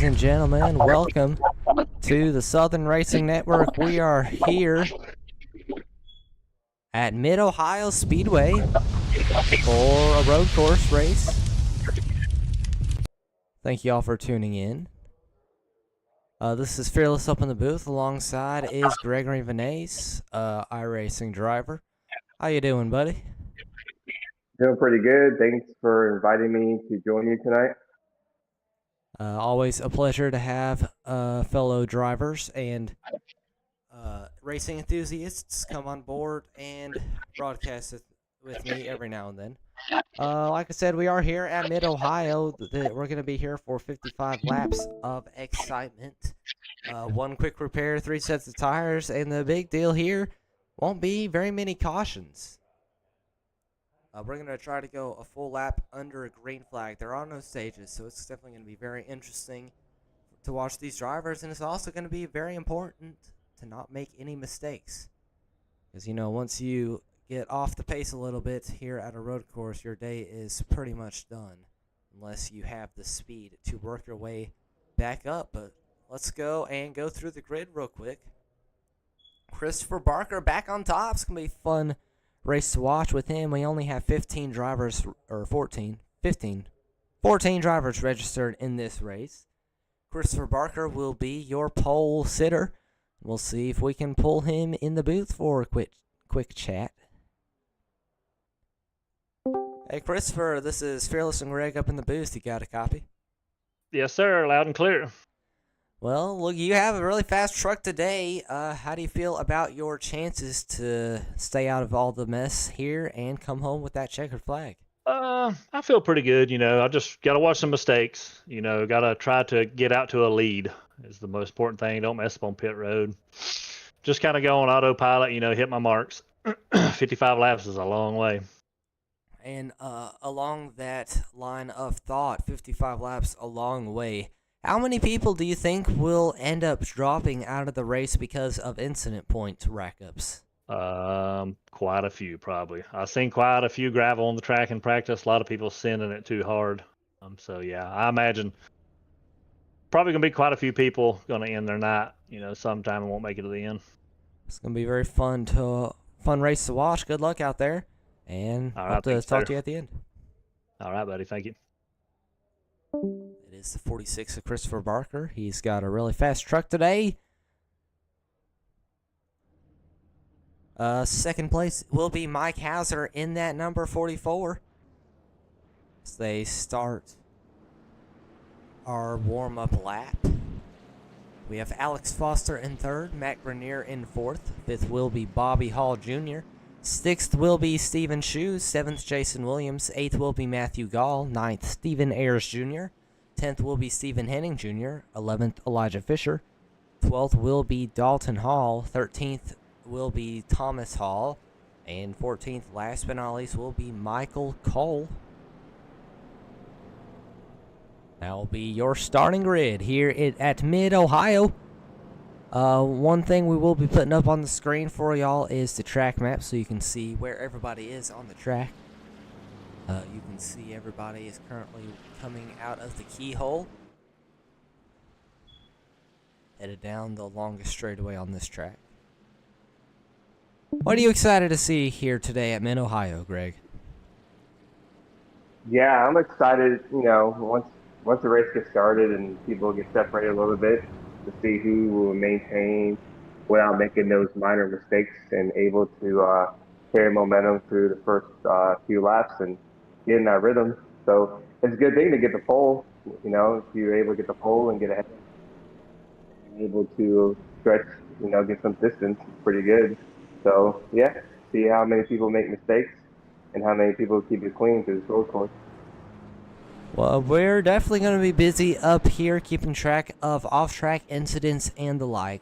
ladies and gentlemen. Welcome to the Southern Racing Network. We are here at Mid-Ohio Speedway for a road course race. Thank you all for tuning in. This is Fearless up in the booth. Alongside is Gregory Vanace, iRacing driver. How you doing, buddy? Doing pretty good. Thanks for inviting me to join you tonight. Always a pleasure to have fellow drivers and racing enthusiasts come on board and broadcast with me every now and then. Like I said, we are here at Mid-Ohio. We're going to be here for 55 laps of excitement. One quick repair, 3 sets of tires, and the big deal here won't be very many cautions. We're going to try to go a full lap under a green flag. There are no stages, so it's definitely going to be very interesting to watch these drivers, and it's also going to be very important to not make any mistakes. Because, you know, once you get off the pace a little bit here at a road course, your day is pretty much done, unless you have the speed to work your way back up. But let's go and go through the grid real quick. Christopher Barker back on top. It's going to be a fun race to watch with him. We only have 15 drivers, or 14 drivers registered in this race. Christopher Barker will be your pole sitter. We'll see if we can pull him in the booth for a quick chat. Hey, Christopher, this is Fearless and Greg up in the booth. You got a copy? Yes, sir. Loud and clear. Well, look, you have a really fast truck today. How do you feel about your chances to stay out of all the mess here and come home with that checkered flag? I feel pretty good. You know, I just got to watch some mistakes. You know, got to try to get out to a lead is the most important thing. Don't mess up on pit road. Just kind of go on autopilot, you know, hit my marks. 55 laps is a long way. And along that line of thought, 55 laps a long way. How many people do you think will end up dropping out of the race because of incident point rack-ups? Quite a few, probably. I've seen quite a few gravel on the track in practice. A lot of people sending it too hard. So, yeah, I imagine probably going to be quite a few people going to end their night, you know, sometime and won't make it to the end. It's going to be very fun race to watch. Good luck out there. And hope to talk to you at the end. All right, buddy. Thank you. It is the 46 of Christopher Barker. He's got a really fast truck today. Second place will be Mike Hauser in that number 44. As they start our warm-up lap. We have Alex Foster in third, Matt Grenier in fourth. Fifth will be Bobby Hall Jr. Sixth will be Stephen Shoes. Seventh, Jason Williams. Eighth will be Matthew Gall. Ninth, Stephen Ayers Jr. 10th will be Stephen Henning Jr. 11th, Elijah Fisher. 12th will be Dalton Hall. 13th will be Thomas Hall. And 14th, last but not least, will be Michael Cole. That will be your starting grid here at Mid-Ohio. One thing we will be putting up on the screen for y'all is the track map so you can see where everybody is on the track. You can see everybody is currently coming out of the keyhole. Headed down the longest straightaway on this track. What are you excited to see here today at Mid-Ohio, Greg? Yeah, I'm excited, you know, once the race gets started and people get separated a little bit to see who will maintain without making those minor mistakes and able to carry momentum through the first few laps and get in that rhythm. So it's a good thing to get the pole, you know, if you're able to get the pole and get ahead and able to stretch, you know, get some distance, it's pretty good. So, yeah, see how many people make mistakes and how many people keep it clean through this road course. Well, we're definitely going to be busy up here keeping track of off-track incidents and the like,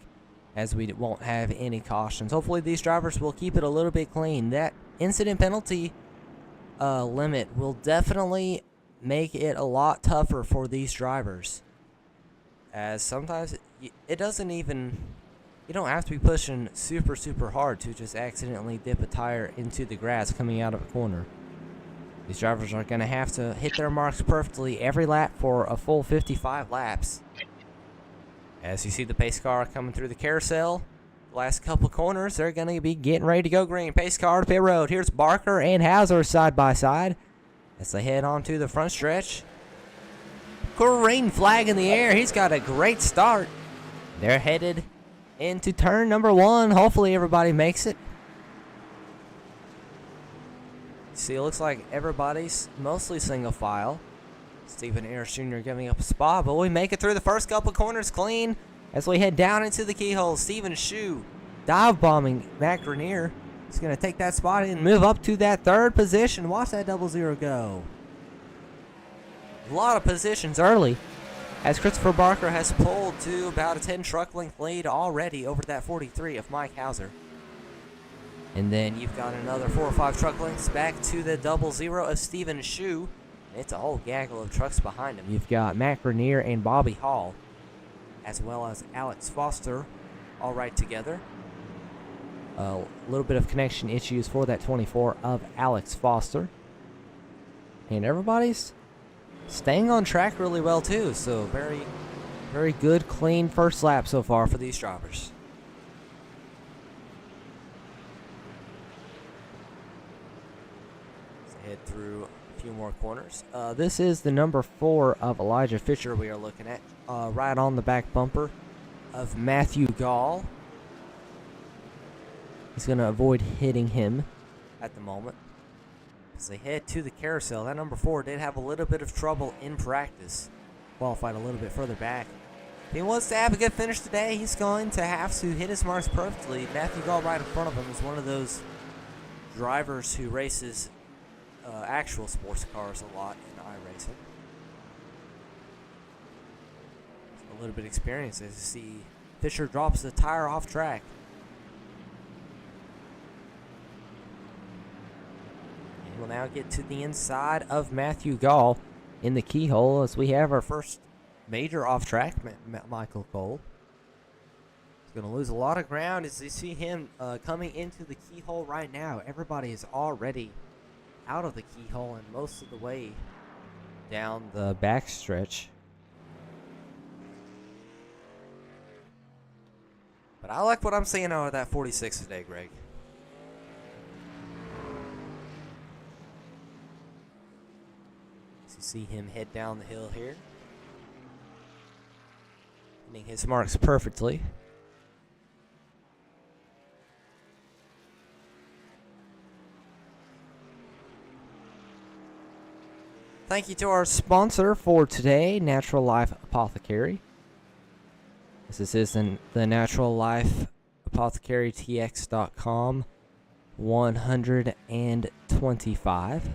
as we won't have any cautions. Hopefully these drivers will keep it a little bit clean. That incident penalty limit will definitely make it a lot tougher for these drivers, as sometimes it doesn't even, you don't have to be pushing super hard to just accidentally dip a tire into the grass coming out of a corner. These drivers are going to have to hit their marks perfectly every lap for a full 55 laps. As you see the pace car coming through the carousel, last couple corners, they're going to be getting ready to go green. Pace car to pit road. Here's Barker and Hauser side by side as they head onto the front stretch. Green flag in the air. He's got a great start. They're headed into turn number 1. Hopefully everybody makes it. See, it looks like everybody's mostly single file. Stephen Ayers Jr. giving up a spot, but we make it through the first couple corners clean as we head down into the keyhole. Stephen Shu dive bombing Matt Grenier. He's going to take that spot and move up to that 3rd position. Watch that 00 go. A lot of positions early as Christopher Barker has pulled to about a 10 truck length lead already over that 43 of Mike Hauser. And then you've got another 4 or 5 truck lengths back to the 00 of Stephen Shu. It's a whole gaggle of trucks behind him. You've got Matt Grenier and Bobby Hall, as well as Alex Foster, all right together. A little bit of connection issues for that 24 of Alex Foster. And everybody's staying on track really well, too. So very, very good, clean first lap so far for these drivers. Let's head through a few more corners. This is the number 4 of Elijah Fisher we are looking at, right on the back bumper of Matthew Gall. He's going to avoid hitting him at the moment. As they head to the carousel, that number 4 did have a little bit of trouble in practice. Qualified a little bit further back. If he wants to have a good finish today, he's going to have to hit his marks perfectly. Matthew Gall right in front of him is one of those drivers who races actual sports cars a lot in iRacing. A little bit of experience as you see Fisher drops the tire off track. And we'll now get to the inside of Matthew Gall in the keyhole as we have our first major off track, Michael Cole. He's going to lose a lot of ground as you see him coming into the keyhole right now. Everybody is already out of the keyhole and most of the way down the backstretch. But I like what I'm seeing out of that 46 today, Greg. So you see him head down the hill here, hitting his marks perfectly. Thank you to our sponsor for today, Natural Life Apothecary. This is in the Natural Life Apothecary TX.com 125.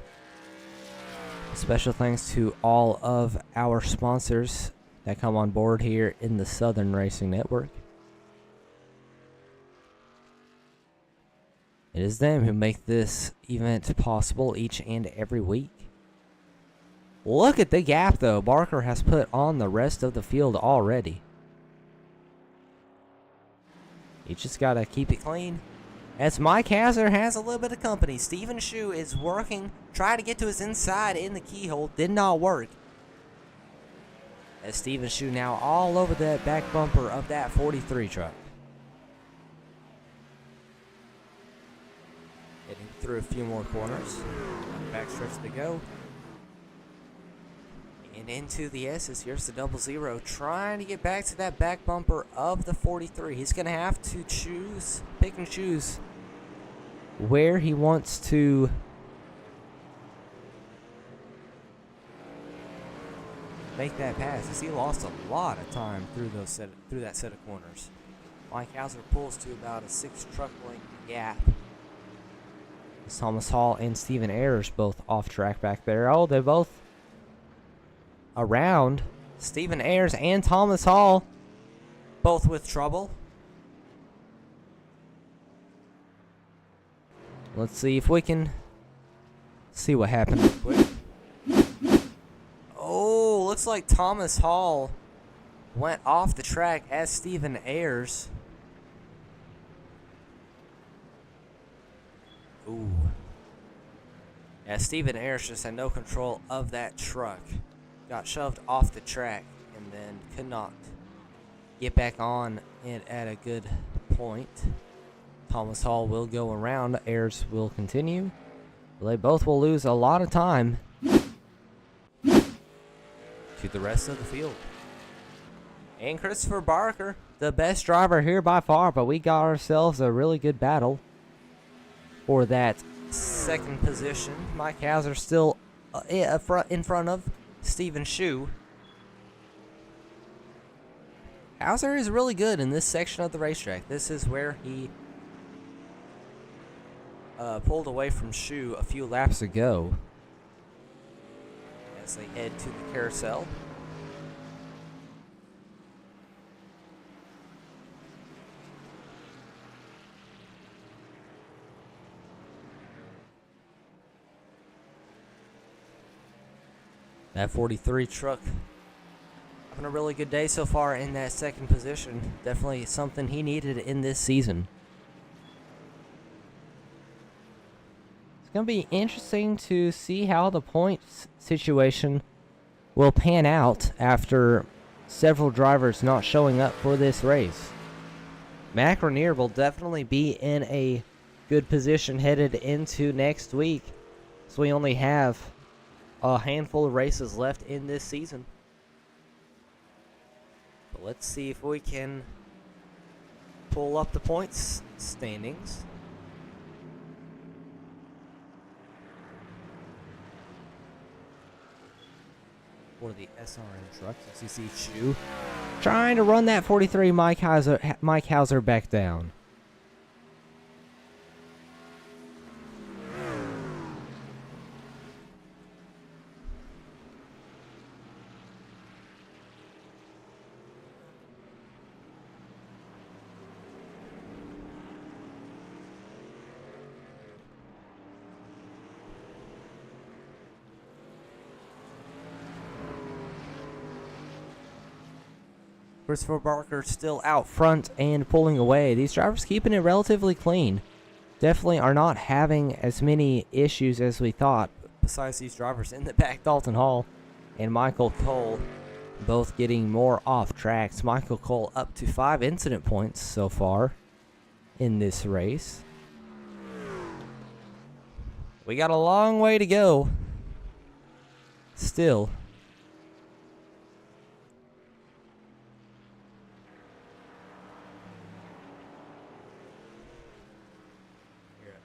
Special thanks to all of our sponsors that come on board here in the Southern Racing Network. It is them who make this event possible each and every week. Look at the gap, though, Barker has put on the rest of the field already. You just got to keep it clean. As Mike Hauser has a little bit of company. Stephen Shu is working, trying to get to his inside in the keyhole. Did not work. As Stephen Shu now all over the back bumper of that 43 truck. Heading through a few more corners. Backstretch to go. And into the S's. Here's the 00 trying to get back to that back bumper of the 43. He's going to have to pick and choose where he wants to make that pass. As he lost a lot of time through that set of corners. Mike Hauser pulls to about a 6 truck length gap. Thomas Hall and Stephen Ayers both off track back there. Oh, they're both around. Stephen Ayers and Thomas Hall both with trouble. Let's see if we can see what happened real quick. Oh, looks like Thomas Hall went off the track as Stephen Ayers. Ooh. Yeah, Stephen Ayers just had no control of that truck. Got shoved off the track and then could not get back on it at a good point. Thomas Hall will go around. Ayers will continue. They both will lose a lot of time to the rest of the field. And Christopher Barker, the best driver here by far, but we got ourselves a really good battle for that second position. Mike Hauser still in front of Stephen Shue. Hauser is really good in this section of the racetrack. This is where he pulled away from Shue a few laps ago as they head to the carousel. That 43 truck having a really good day so far in that second position. Definitely something he needed in this season. It's going to be interesting to see how the points situation will pan out after several drivers not showing up for this race. Mac Rainier will definitely be in a good position headed into next week, so we only have a handful of races left in this season. But let's see if we can pull up the points standings. For the SRM trucks, as you see Shue trying to run that 43 Mike Hauser back down. Christopher Barker still out front and pulling away. These drivers keeping it relatively clean. Definitely are not having as many issues as we thought. Besides these drivers in the back, Dalton Hall and Michael Cole both getting more off tracks. Michael Cole up to 5 incident points so far in this race. We got a long way to go still.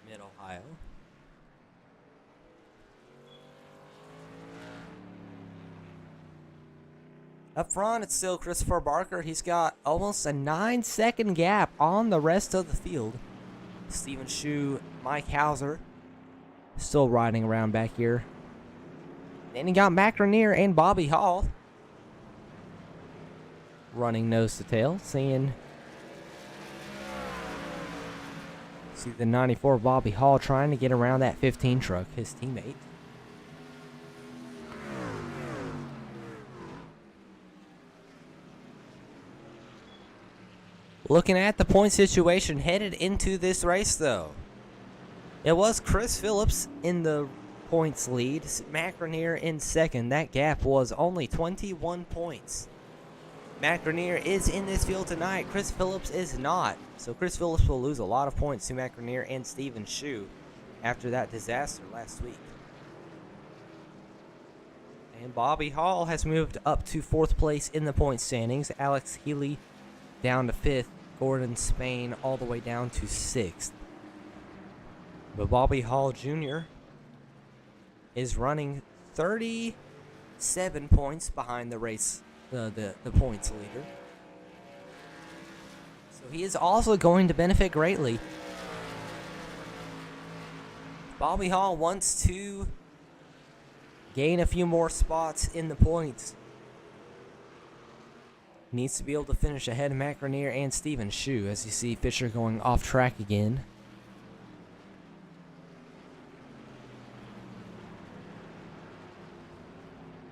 Mid-Ohio. Up front, it's still Christopher Barker. He's got almost a 9-second gap on the rest of the field. Stephen Shue, Mike Hauser, still riding around back here. Then you got Mac Rainier and Bobby Hall running nose to tail, See the 94 Bobby Hall trying to get around that 15 truck, his teammate. Looking at the point situation headed into this race, though. It was Chris Phillips in the points lead, Mac Rainier in second. That gap was only 21 points. Mac Rainier is in this field tonight. Chris Phillips is not. So Chris Phillips will lose a lot of points to Mac Rainier and Stephen Shue after that disaster last week. And Bobby Hall has moved up to 4th place in the point standings. Alex Healy down to 5th. Gordon Spain all the way down to 6th. But Bobby Hall Jr. is running 37 points behind the race. The points leader. So he is also going to benefit greatly. Bobby Hall wants to gain a few more spots in the points. He needs to be able to finish ahead of Mac Rainier and Stephen Shue, as you see Fisher going off track again.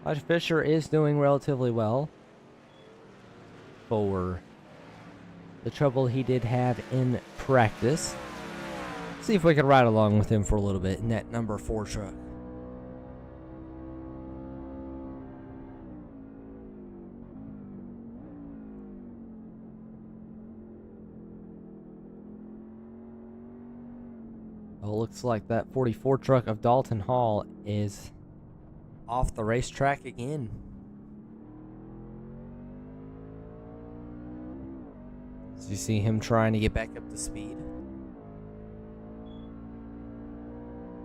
Elijah Fisher is doing relatively well for the trouble he did have in practice. See if we can ride along with him for a little bit in that number 4 truck. Well, looks like that 44 truck of Dalton Hall is off the racetrack again. So you see him trying to get back up to speed.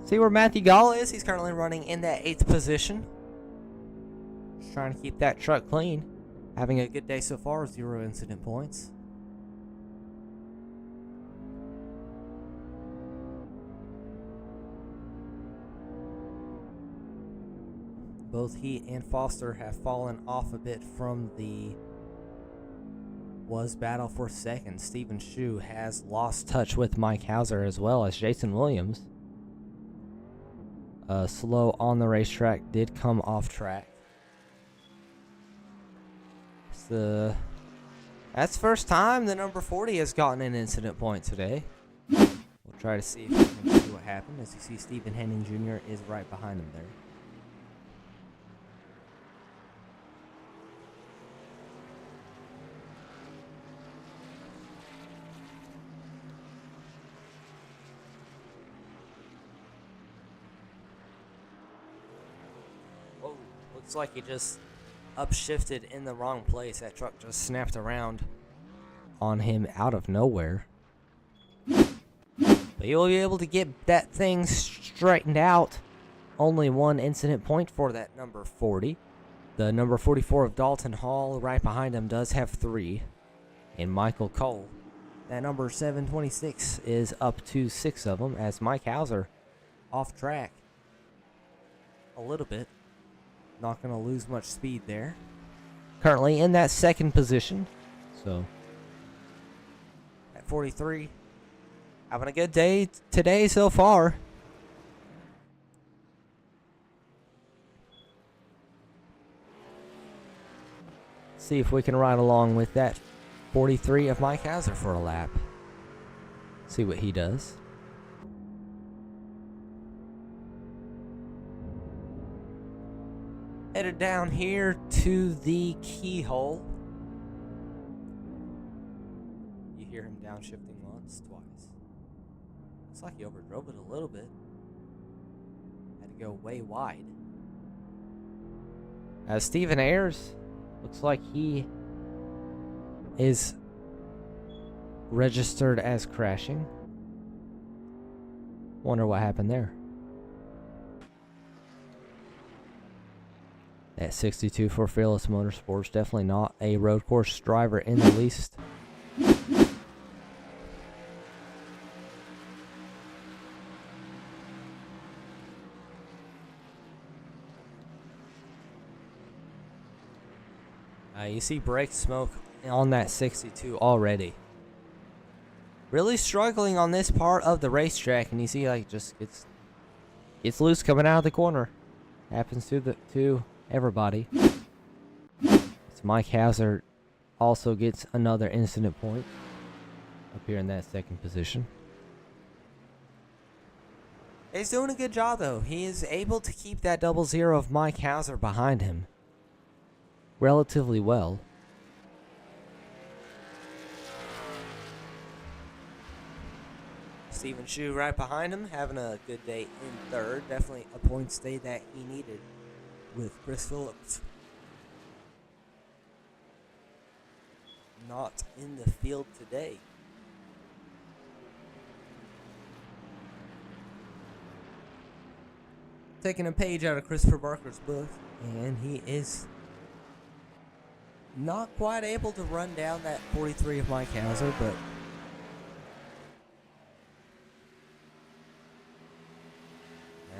See where Matthew Gall is? He's currently running in that 8th position. Just trying to keep that truck clean. Having a good day so far, 0 incident points. Both he and Foster have fallen off a bit from the battle for second. Stephen Shu has lost touch with Mike Hauser as well as Jason Williams. Slow on the racetrack, did come off track. That's the first time the number 40 has gotten an incident point today. We'll try to see if we can see what happened. As you see, Stephen Henning Jr. is right behind him there. Whoa, looks like he just upshifted in the wrong place. That truck just snapped around on him out of nowhere. But you'll be able to get that thing straightened out. Only 1 incident point for that number 40. The number 44 of Dalton Hall right behind him does have 3. And Michael Cole, that number 726, is up to 6 of them as Mike Hauser off track a little bit. Not going to lose much speed there. Currently in that 2nd position. So, at 43. Having a good day today so far. See if we can ride along with that 43 of Mike Hauser for a lap. See what he does. Headed down here to the keyhole. You hear him downshifting once, twice. Looks like he overdrove it a little bit. Had to go way wide. As Stephen Ayers, looks like he is registered as crashing. Wonder what happened there. That 62 for Fearless Motorsports, definitely not a road course driver in the least. You see brake smoke on that 62 already. Really struggling on this part of the racetrack, and you see like just gets loose coming out of the corner. Happens to everybody. It's Mike Hauser also gets another incident point up here in that 2nd position. He's doing a good job though. He is able to keep that 00 of Mike Hauser behind him relatively well. Stephen Shu right behind him, having a good day in 3rd. Definitely a point stay that he needed with Chris Phillips not in the field today. Taking a page out of Christopher Barker's book, and he is not quite able to run down that 43 of Mike Hauser, but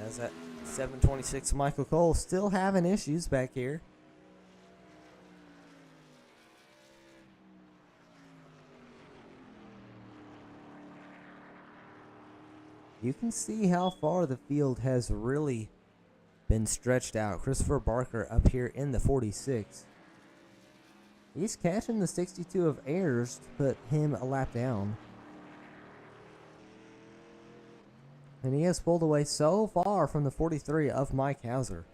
as that 726 Michael Cole still having issues back here. You can see how far the field has really been stretched out. Christopher Barker up here in the 46. He's catching the 62 of Ayers to put him a lap down. And he has pulled away so far from the 43 of Mike Hauser.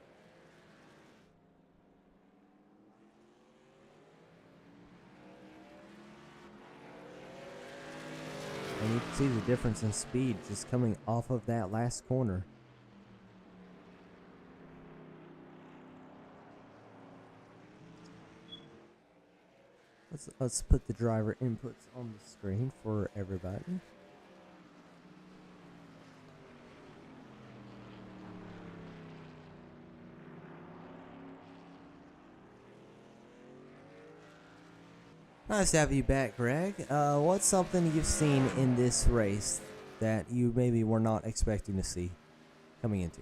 And you can see the difference in speed just coming off of that last corner. Let's put the driver inputs on the screen for everybody. Nice to have you back, Greg. What's something you've seen in this race that you maybe were not expecting to see coming into?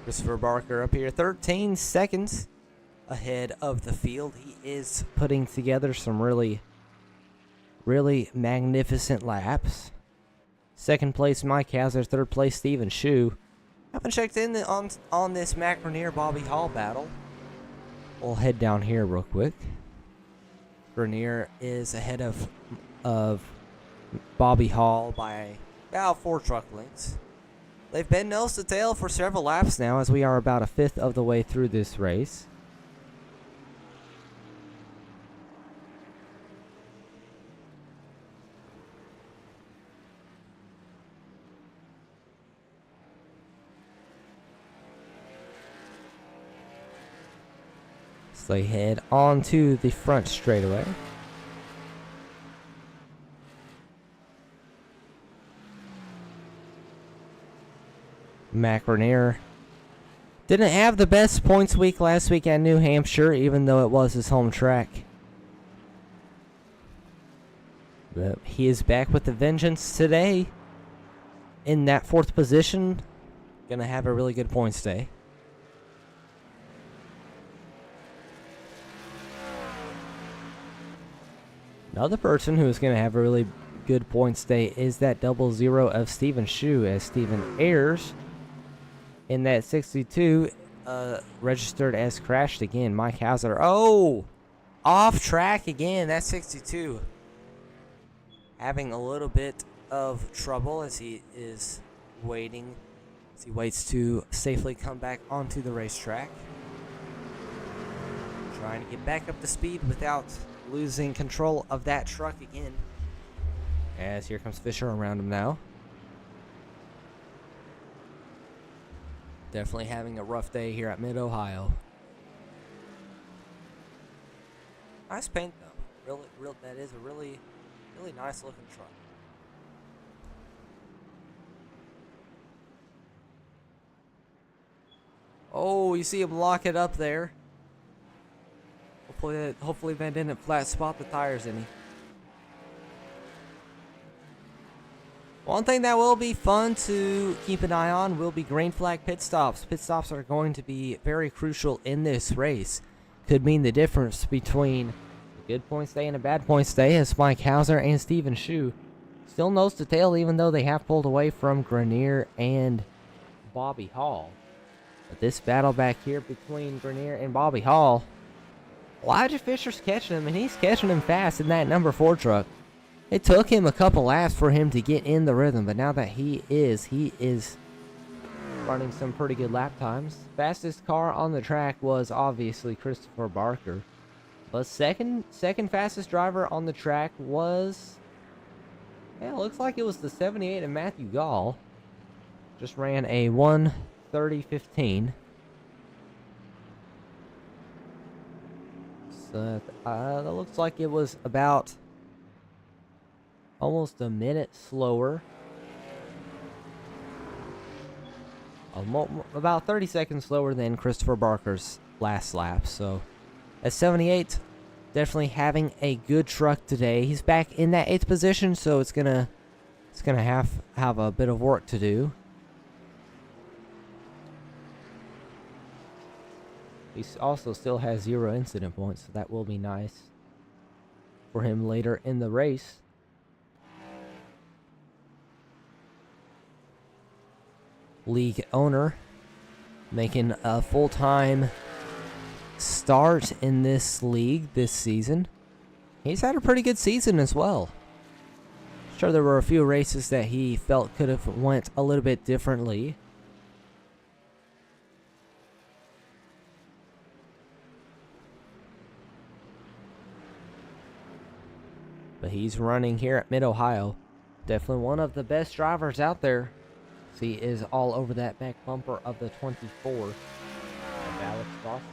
Christopher Barker up here, 13 seconds ahead of the field. He is putting together some really magnificent laps. Second place, Mike Hazard. Third place, Steven Shu. Haven't checked in on this Mac Grenier Bobby Hall battle. We'll head down here real quick. Grenier is ahead of Bobby Hall by about 4 truck lengths. They've been nose to tail for several laps now, as we are about a fifth of the way through this race. So they head onto the front straightaway. Mac Grenier didn't have the best points week last week at New Hampshire, even though it was his home track. But he is back with a vengeance today in that 4th position. Gonna have a really good points day. Another person who is going to have a really good points day is that 00 of Steven Shu, as Steven Ayers in that 62 registered as crashed again. Mike Hauser, off track again. That 62 having a little bit of trouble as he is waiting, as he waits to safely come back onto the racetrack, trying to get back up to speed without losing control of that truck again. As here comes Fisher around him now. Definitely having a rough day here at Mid-Ohio. Nice paint though. That is a really nice looking truck. Oh, you see him lock it up there. Hopefully Van didn't flat spot the tires any. One thing that will be fun to keep an eye on will be green flag pit stops. Pit stops are going to be very crucial in this race. Could mean the difference between a good points day and a bad points day, as Mike Hauser and Steven Shu still nose to tail, even though they have pulled away from Grenier and Bobby Hall. But this battle back here between Grenier and Bobby Hall, Elijah Fisher's catching him, and he's catching him fast in that number 4 truck. It took him a couple laps for him to get in the rhythm, but now that he is running some pretty good lap times. Fastest car on the track was obviously Christopher Barker, but second fastest driver on the track was, it looks like it was the 78 of Matthew Gall. Just ran a 1:30.15. So that looks like it was about almost a minute slower. About 30 seconds slower than Christopher Barker's last lap. So at 78, definitely having a good truck today. He's back in that 8th position, so it's gonna have a bit of work to do. He also still has 0 incident points, so that will be nice for him later in the race. League owner making a full-time start in this league this season. He's had a pretty good season as well. Sure, there were a few races that he felt could have went a little bit differently. But he's running here at Mid-Ohio. Definitely one of the best drivers out there. He is all over that back bumper of the 24 of Alex Boston.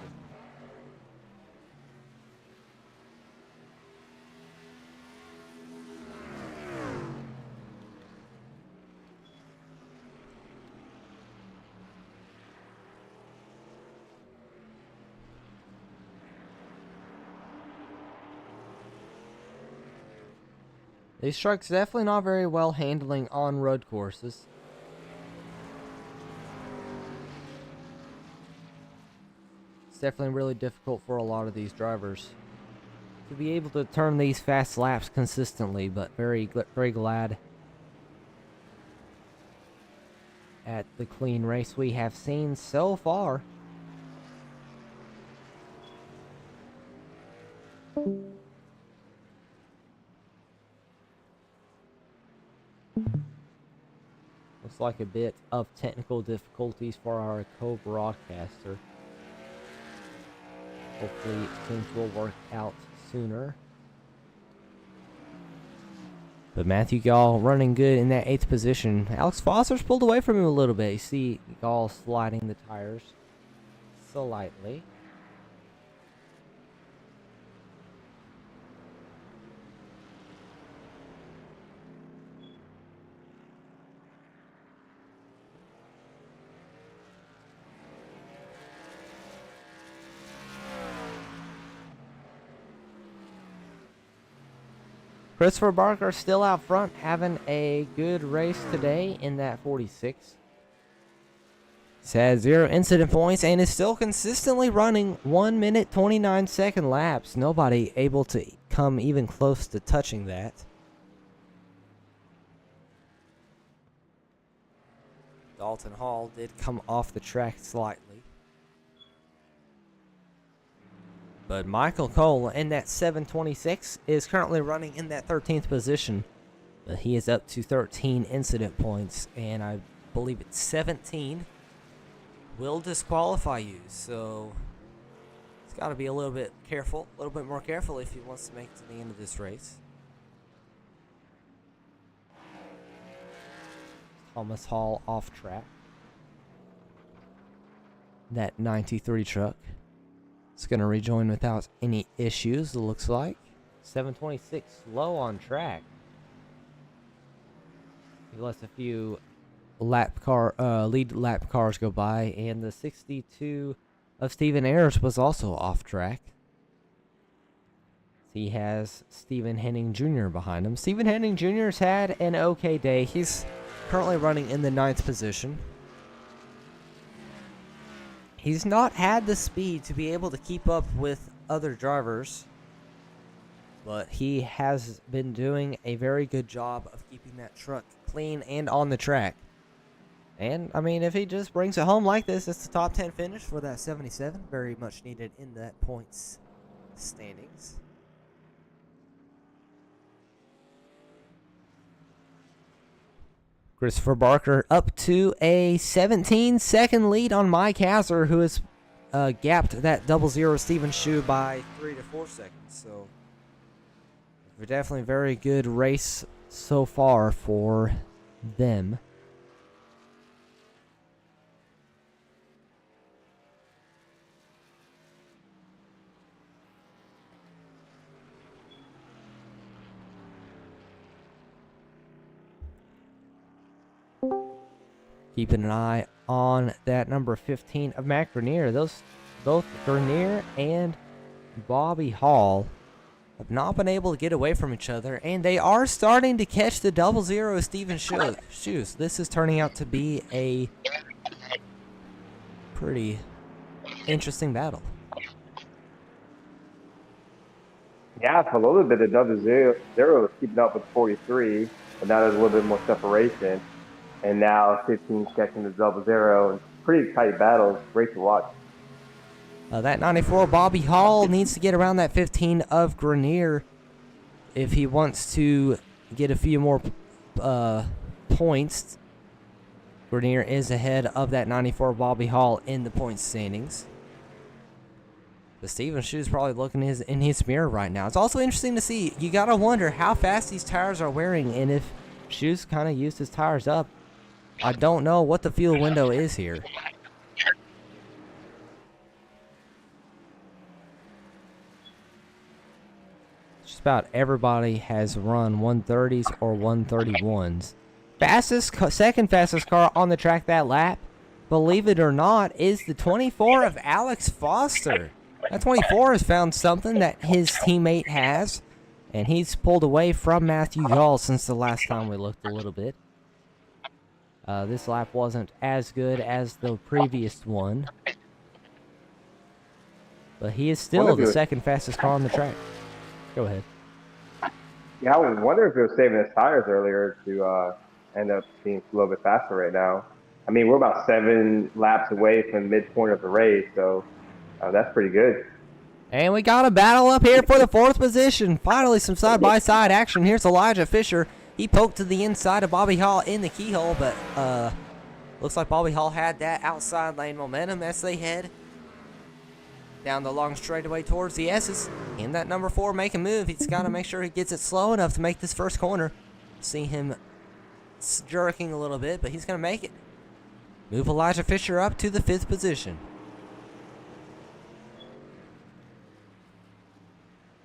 These trucks definitely not very well handling on road courses. It's definitely really difficult for a lot of these drivers to be able to turn these fast laps consistently, but very glad at the clean race we have seen so far. Looks like a bit of technical difficulties for our co-broadcaster. Hopefully things will work out sooner. But Matthew Gall running good in that 8th position. Alex Foster's pulled away from him a little bit. You see Gall sliding the tires slightly. Christopher Barker still out front, having a good race today in that 46. He's had 0 incident points and is still consistently running 1 minute 29 second laps. Nobody able to come even close to touching that. Dalton Hall did come off the track slightly. But Michael Cole in that 726 is currently running in that 13th position. But he is up to 13 incident points, and I believe it's 17 will disqualify you. So he's got to be a little bit careful, a little bit more careful if he wants to make it to the end of this race. Thomas Hall off track. That 93 truck. It's going to rejoin without any issues, it looks like. 726 low on track. He lets a few lead lap cars go by, and the 62 of Stephen Ayers was also off track. He has Stephen Henning Jr. behind him. Stephen Henning Jr. has had an okay day. He's currently running in the 9th position. He's not had the speed to be able to keep up with other drivers, but he has been doing a very good job of keeping that truck clean and on the track. And, I mean, if he just brings it home like this, it's the top 10 finish for that 77. Very much needed in that points standings. Christopher Barker up to a 17-second lead on Mike Hazard, who has gapped that 00 Stephen Shu by 3 to 4 seconds. So, definitely very good race so far for them. Keeping an eye on that number 15 of Matt Grenier. Both Grenier and Bobby Hall have not been able to get away from each other, and they are starting to catch the 00 Stephen Shoes. This is turning out to be a pretty interesting battle. Yeah, for a little bit, the 00 was keeping up with 43, but now there's a little bit more separation. And now 15 catching the 00. Pretty tight battles. Great to watch. That 94 Bobby Hall needs to get around that 15 of Grenier if he wants to get a few more points. Grenier is ahead of that 94 Bobby Hall in the points standings. But Steven Schu's probably looking in his mirror right now. It's also interesting to see. You got to wonder how fast these tires are wearing and if Schu's kind of used his tires up. I don't know what the fuel window is here. Just about everybody has run 130s or 131s. Second fastest car on the track that lap, believe it or not, is the 24 of Alex Foster. That 24 has found something that his teammate has, and he's pulled away from Matthew Gall since the last time we looked a little bit. This lap wasn't as good as the previous one, but he is still the second fastest car on the track. Go ahead. Yeah, I wonder if he was saving his tires earlier to end up being a little bit faster right now. I mean, we're about 7 laps away from midpoint of the race, so that's pretty good. And we got a battle up here for the 4th position. Finally, some side-by-side action. Here's Elijah Fisher. He poked to the inside of Bobby Hall in the keyhole, but looks like Bobby Hall had that outside lane momentum as they head down the long straightaway towards the S's. And that number 4 make a move. He's got to make sure he gets it slow enough to make this first corner. See him jerking a little bit, but he's going to make it. Move Elijah Fisher up to the 5th position.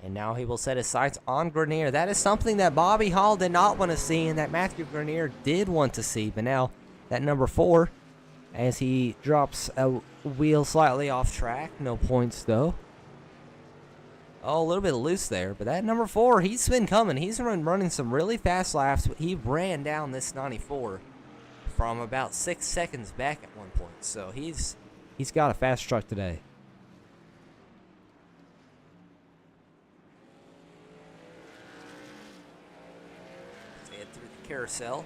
And now he will set his sights on Grenier. That is something that Bobby Hall did not want to see and that Matthew Grenier did want to see. But now that number 4, as he drops a wheel slightly off track. No points, though. Oh, a little bit loose there. But that number 4, he's been coming. He's been running some really fast laps. He ran down this 94 from about 6 seconds back at one point. So he's got a fast truck today. Carousel.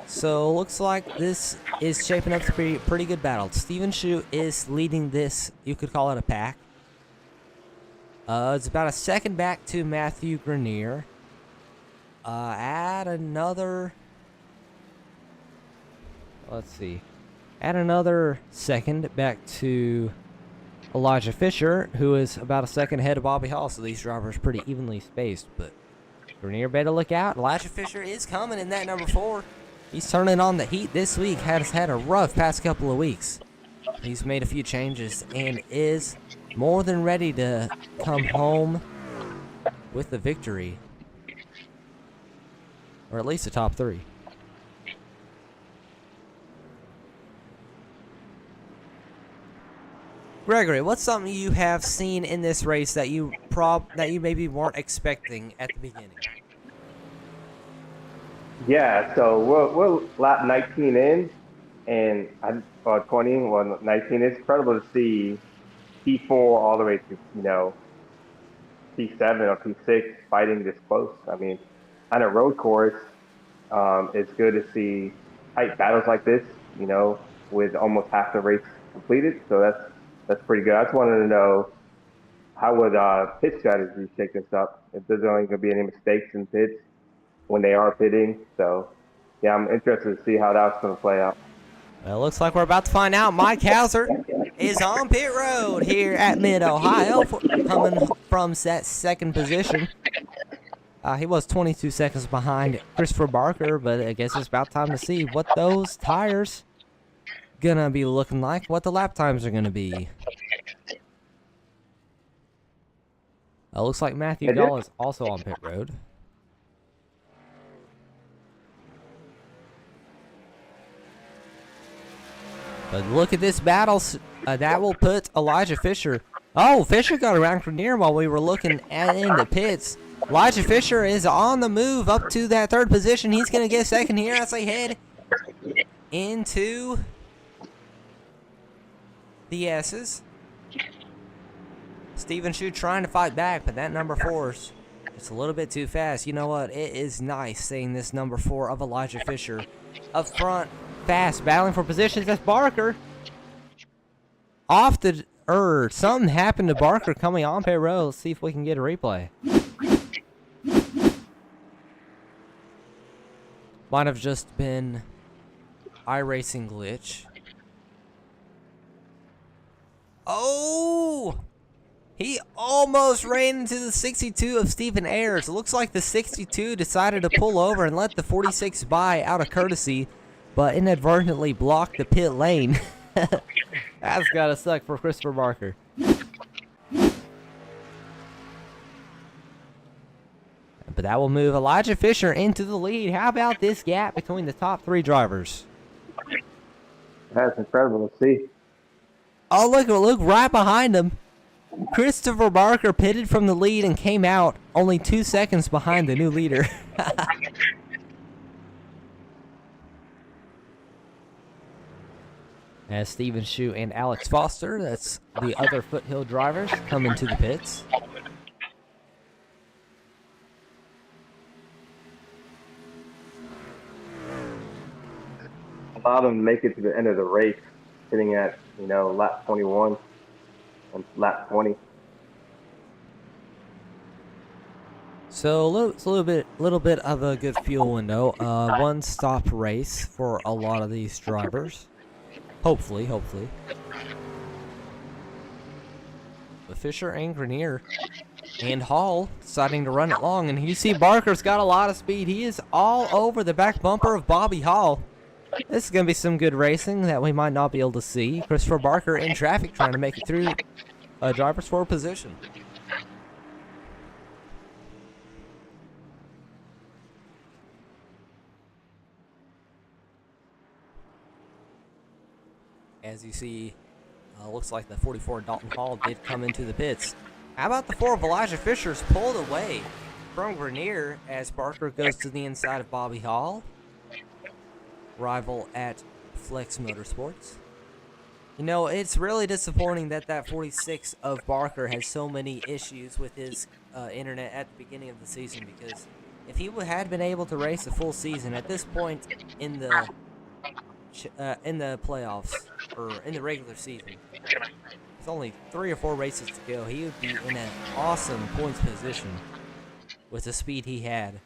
So looks like this is shaping up to be a pretty good battle. Steven Schu is leading this. You could call it a pack. It's about a second back to Matthew Grenier. Add another second back to Elijah Fisher, who is about a second ahead of Bobby Hall. So these drivers pretty evenly spaced, but Grenier better look out. Elijah Fisher is coming in that number 4. He's turning on the heat this week. Has had a rough past couple of weeks. He's made a few changes and is more than ready to come home with the victory. Or at least the top 3. Gregory, what's something you have seen in this race that you maybe weren't expecting at the beginning? Yeah, so we're lap 19 in, and 19. It's incredible to see P4 all the way to P7 or P6 fighting this close. I mean, on a road course, it's good to see tight battles like this. With almost half the race completed. So that's pretty good. I just wanted to know, how would pit strategy shake this up? If there's only going to be any mistakes in pits when they are pitting. So, yeah, I'm interested to see how that's going to play out. Well, it looks like we're about to find out. Mike Hauser is on pit road here at Mid-Ohio, coming from that second position. He was 22 seconds behind Christopher Barker, but I guess it's about time to see what those tires gonna be looking like, what the lap times are gonna be. Looks like Matthew Gall is also on pit road. But look at this battle. That will put Elijah Fisher. Oh, Fisher got around Grenier while we were looking in the pits. Elijah Fisher is on the move up to that 3rd position. He's going to get second here as they head into the S's. Steven Schu trying to fight back, but that number 4's it's a little bit too fast. You know what? It is nice seeing this number 4 of Elijah Fisher up front, fast, battling for positions. That's Barker off the something happened to Barker coming on pit road. Let's see if we can get a replay. Might have just been iRacing glitch. Oh! He almost ran into the 62 of Stephen Ayers. It looks like the 62 decided to pull over and let the 46 by out of courtesy, but inadvertently blocked the pit lane. That's gotta suck for Christopher Barker. But that will move Elijah Fisher into the lead. How about this gap between the top 3 drivers? That's incredible to see. Oh, look right behind him. Christopher Barker pitted from the lead and came out only 2 seconds behind the new leader. As Steven Shue and Alex Foster, that's the other Foothill drivers, come into the pits. Allowed them to make it to the end of the race, sitting at, lap 21 and lap 20. So it's a little bit of a good fuel window. One stop race for a lot of these drivers. Hopefully. But Fisher and Grenier and Hall deciding to run it long, and you see Barker's got a lot of speed. He is all over the back bumper of Bobby Hall. This is going to be some good racing that we might not be able to see. Christopher Barker in traffic trying to make it through driver's forward position. As you see, looks like the 44 Dalton Hall did come into the pits. How about the 4 of Elijah Fisher's pulled away from Grenier as Barker goes to the inside of Bobby Hall, rival at Flex Motorsports. It's really disappointing that 46 of Barker has so many issues with his internet at the beginning of the season, because if he had been able to race a full season at this point in the playoffs, or in the regular season, there's only 3 or 4 races to go, he would be in an awesome points position with the speed he had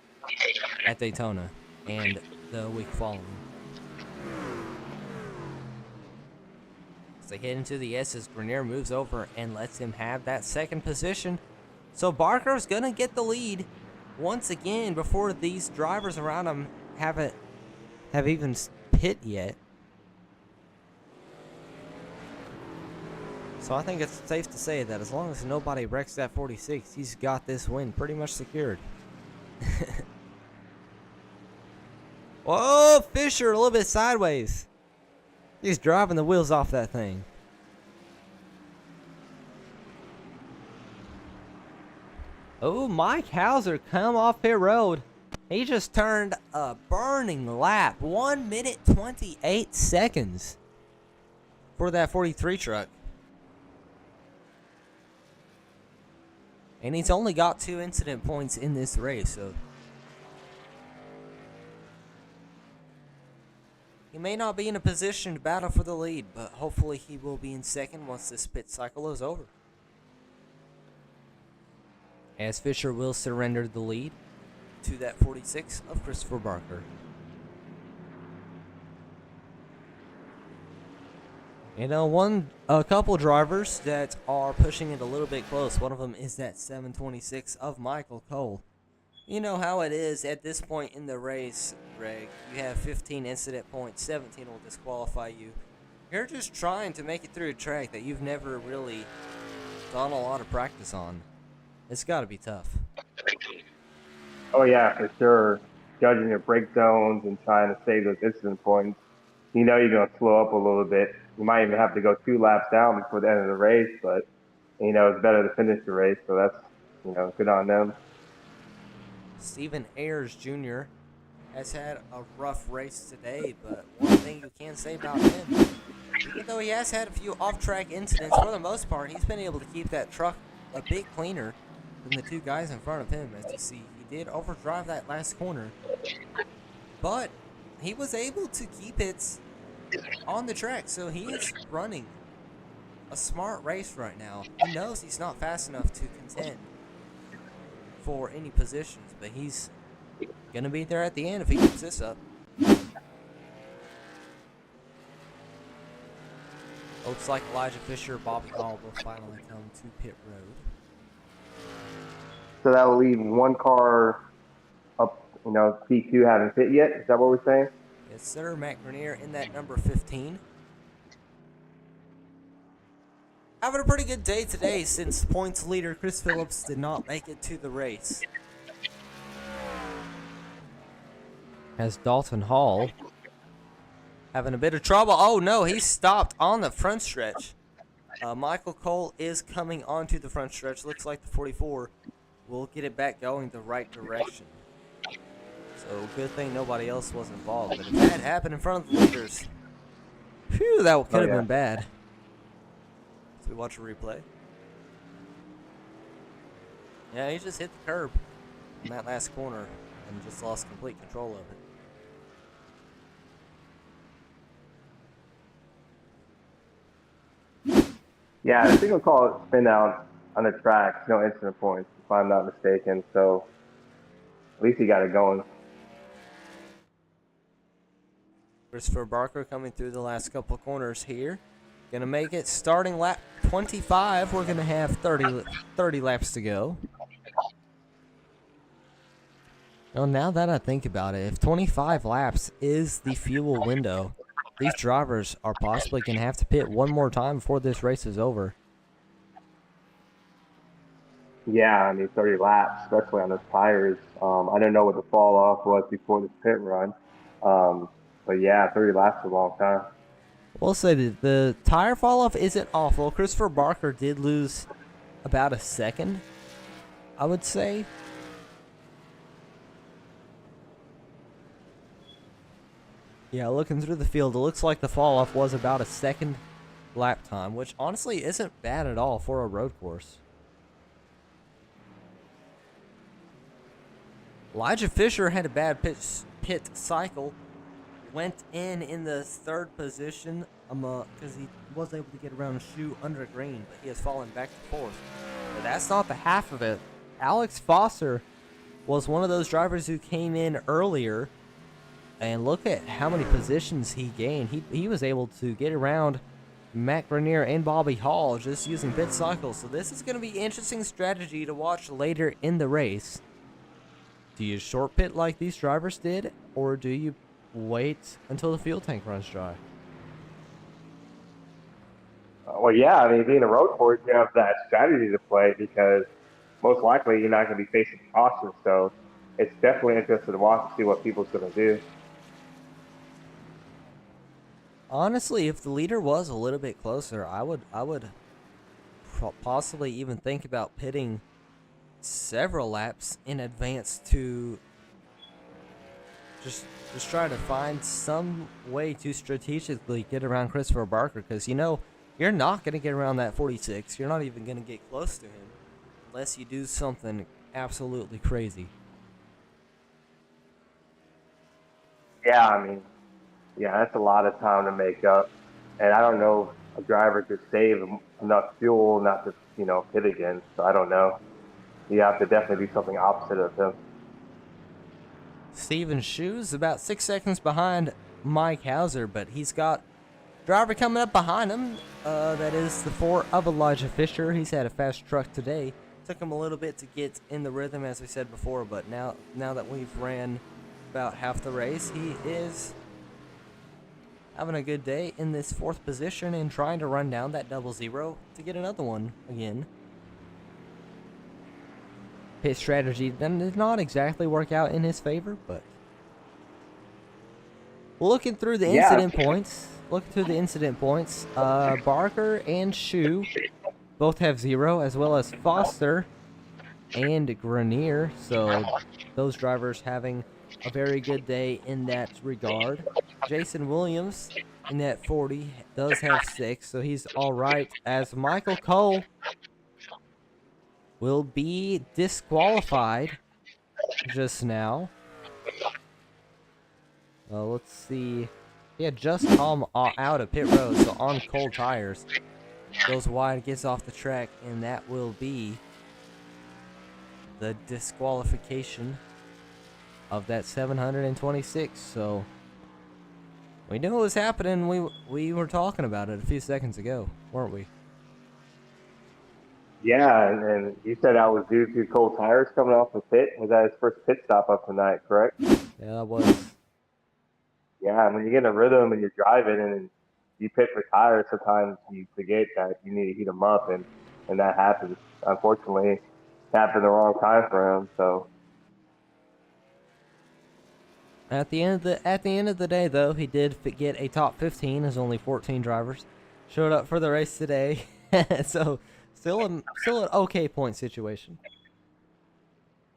at Daytona and the week following. As they head into the S's, Grenier moves over and lets him have that second position. So Barker's going to get the lead once again before these drivers around him have even hit yet. So I think it's safe to say that as long as nobody wrecks that 46, he's got this win pretty much secured. Whoa, Fisher a little bit sideways. He's driving the wheels off that thing. Oh, Mike Hauser come off pit road. He just turned a burning lap. 1 minute 28 seconds for that 43 truck. And he's only got 2 incident points in this race, so he may not be in a position to battle for the lead, but hopefully he will be in second once this pit cycle is over. As Fisher will surrender the lead to that 46 of Christopher Barker. A couple drivers that are pushing it a little bit close. One of them is that 726 of Michael Cole. You know how it is at this point in the race, Greg. You have 15 incident points, 17 will disqualify you. You're just trying to make it through a track that you've never really done a lot of practice on. It's got to be tough. Oh, yeah, for sure. Judging your brake zones and trying to save those incident points, you're going to slow up a little bit. You might even have to go 2 laps down before the end of the race, but, it's better to finish the race, so that's, good on them. Stephen Ayers Jr. has had a rough race today, but one thing you can say about him, even though he has had a few off-track incidents, for the most part, he's been able to keep that truck a bit cleaner than the 2 guys in front of him. As you see, he did overdrive that last corner, but he was able to keep it on the track, so he is running a smart race right now. He knows he's not fast enough to contend for any positions, but he's going to be there at the end if he keeps this up. Looks like Elijah Fisher, Bobby Hall will finally come to pit road. So that will leave one car up, P2 haven't fit yet. Is that what we're saying? Yes, sir. Matt Grenier in that number 15. Having a pretty good day today since points leader Chris Phillips did not make it to the race. As Dalton Hall having a bit of trouble. Oh no, he stopped on the front stretch. Michael Cole is coming onto the front stretch. Looks like the 44 will get it back going the right direction. So good thing nobody else was involved. But if that happened in front of the leaders, phew, that could have been bad. So we watch a replay. Yeah, he just hit the curb in that last corner and just lost complete control of it. Yeah, I think we'll call it spin out on the track. No incident points, if I'm not mistaken. So at least he got it going. Christopher Barker coming through the last couple of corners here. Gonna make it starting lap 25. We're gonna have 30 laps to go. Well, now that I think about it, if 25 laps is the fuel window, these drivers are possibly going to have to pit one more time before this race is over. Yeah, I mean 30 laps, especially on those tires. I don't know what the fall off was before this pit run, but yeah, 30 laps is a long time. We'll say that the tire fall off isn't awful. Christopher Barker did lose about a second, I would say. Yeah, looking through the field, it looks like the fall-off was about a second lap time, which honestly isn't bad at all for a road course. Elijah Fisher had a bad pit cycle, went in the third position because he was able to get around a shoe under green, but he has fallen back to fourth. But that's not the half of it. Alex Foster was one of those drivers who came in earlier. And look at how many positions he gained. He was able to get around Matt Grenier and Bobby Hall just using pit cycles. So this is going to be an interesting strategy to watch later in the race. Do you short pit like these drivers did, or do you wait until the fuel tank runs dry? Well, yeah, I mean, being a road course, you have that strategy to play because most likely you're not going to be facing caution. So it's definitely interesting to watch and see what people's going to do. Honestly, if the leader was a little bit closer, I would possibly even think about pitting several laps in advance to just try to find some way to strategically get around Christopher Barker, because you're not going to get around that 46. You're not even going to get close to him unless you do something absolutely crazy. Yeah, I mean, yeah, that's a lot of time to make up. And I don't know if a driver could save enough fuel not to, pit again. So I don't know. You have to definitely do something opposite of him. Steven Shoes about 6 seconds behind Mike Hauser, but he's got driver coming up behind him. That is the 4 of Elijah Fisher. He's had a fast truck today. Took him a little bit to get in the rhythm, as we said before, but now that we've ran about half the race, he is having a good day in this 4th position and trying to run down that 0-0 to get another one again. Pit strategy did not exactly work out in his favor, but looking through the incident points, Barker and Shu both have 0, as well as Foster and Grenier, so those drivers having a very good day in that regard. Jason Williams in that 40 does have 6, so he's all right, as Michael Cole will be disqualified just now. Let's see. He had just come out of pit road, so on cold tires. goes wide, gets off the track, and that will be the disqualification of that 726. So we knew it was happening. We were talking about it a few seconds ago, weren't we? Yeah, and you said that was due to cold tires coming off the pit. Was that his first pit stop of the night, correct? Yeah, that was. Yeah, when you get in a rhythm and you're driving and you pit for tires, sometimes you forget that you need to heat them up, and that happens. Unfortunately, it happened the wrong time for him. So At the end of the day, though, he did get a top 15 as only 14 drivers showed up for the race today. So still an okay point situation.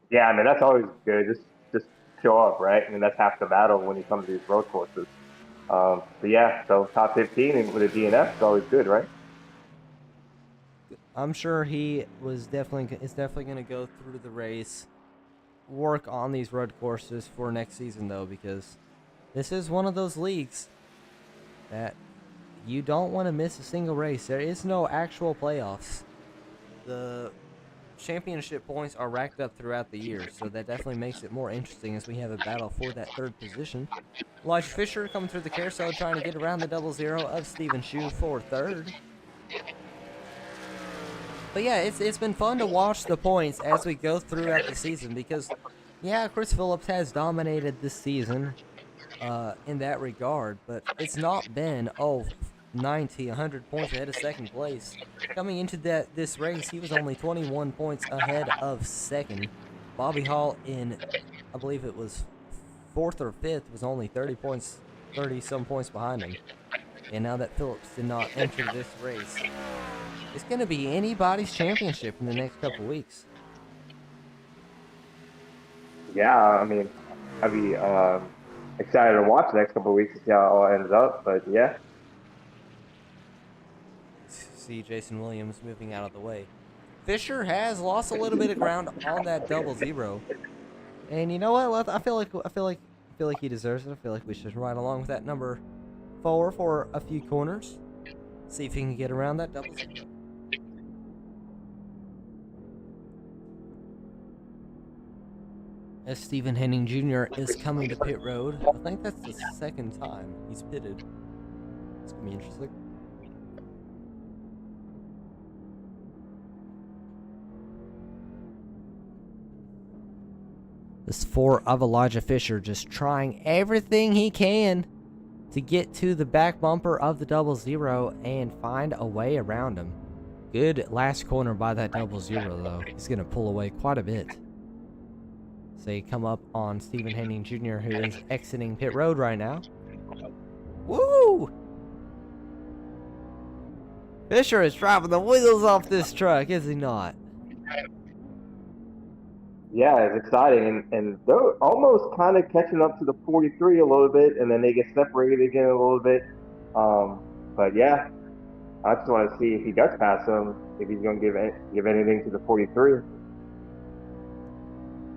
yeah, I mean that's always good. Just show up, right? I mean that's half the battle when you come to these road courses. But yeah, so top 15 and with a DNF is always good, right? I'm sure he is definitely going to go through the race, work on these road courses for next season, though, because this is one of those leagues that you don't want to miss a single race. There is no actual playoffs. The championship points are racked up throughout the year, so that definitely makes it more interesting as we have a battle for that third position. Elijah Fisher coming through the carousel trying to get around the 00 of Steven Shue for third. But yeah, it's been fun to watch the points as we go throughout the season because, yeah, Chris Phillips has dominated this season in that regard, but it's not been, 90, 100 points ahead of second place. Coming into this race, he was only 21 points ahead of second. Bobby Hall in, I believe it was fourth or fifth, was only 30-some points behind him. And now that Phillips did not enter this race, it's going to be anybody's championship in the next couple weeks. Yeah, I mean, I'd be excited to watch the next couple of weeks to see how it all ends up. But yeah, See Jason Williams moving out of the way. Fisher has lost a little bit of ground on that 00, and you know what? I feel like he deserves it. I feel like we should ride along with that number 4 for a few corners. See if he can get around that 00. As Stephen Henning Jr. is coming to pit road. I think that's the second time he's pitted. It's going to be interesting. This 4 of Elijah Fisher just trying everything he can to get to the back bumper of the 00 and find a way around him. Good last corner by that 00, though. He's going to pull away quite a bit. So you come up on Stephen Henning Jr., who is exiting pit road right now. Woo! Fisher is driving the wheels off this truck, is he not? yeah, it's exciting, and they're almost kind of catching up to the 43 a little bit, and then they get separated again a little bit. But yeah, I just want to see if he does pass him, if he's going to give anything to the 43.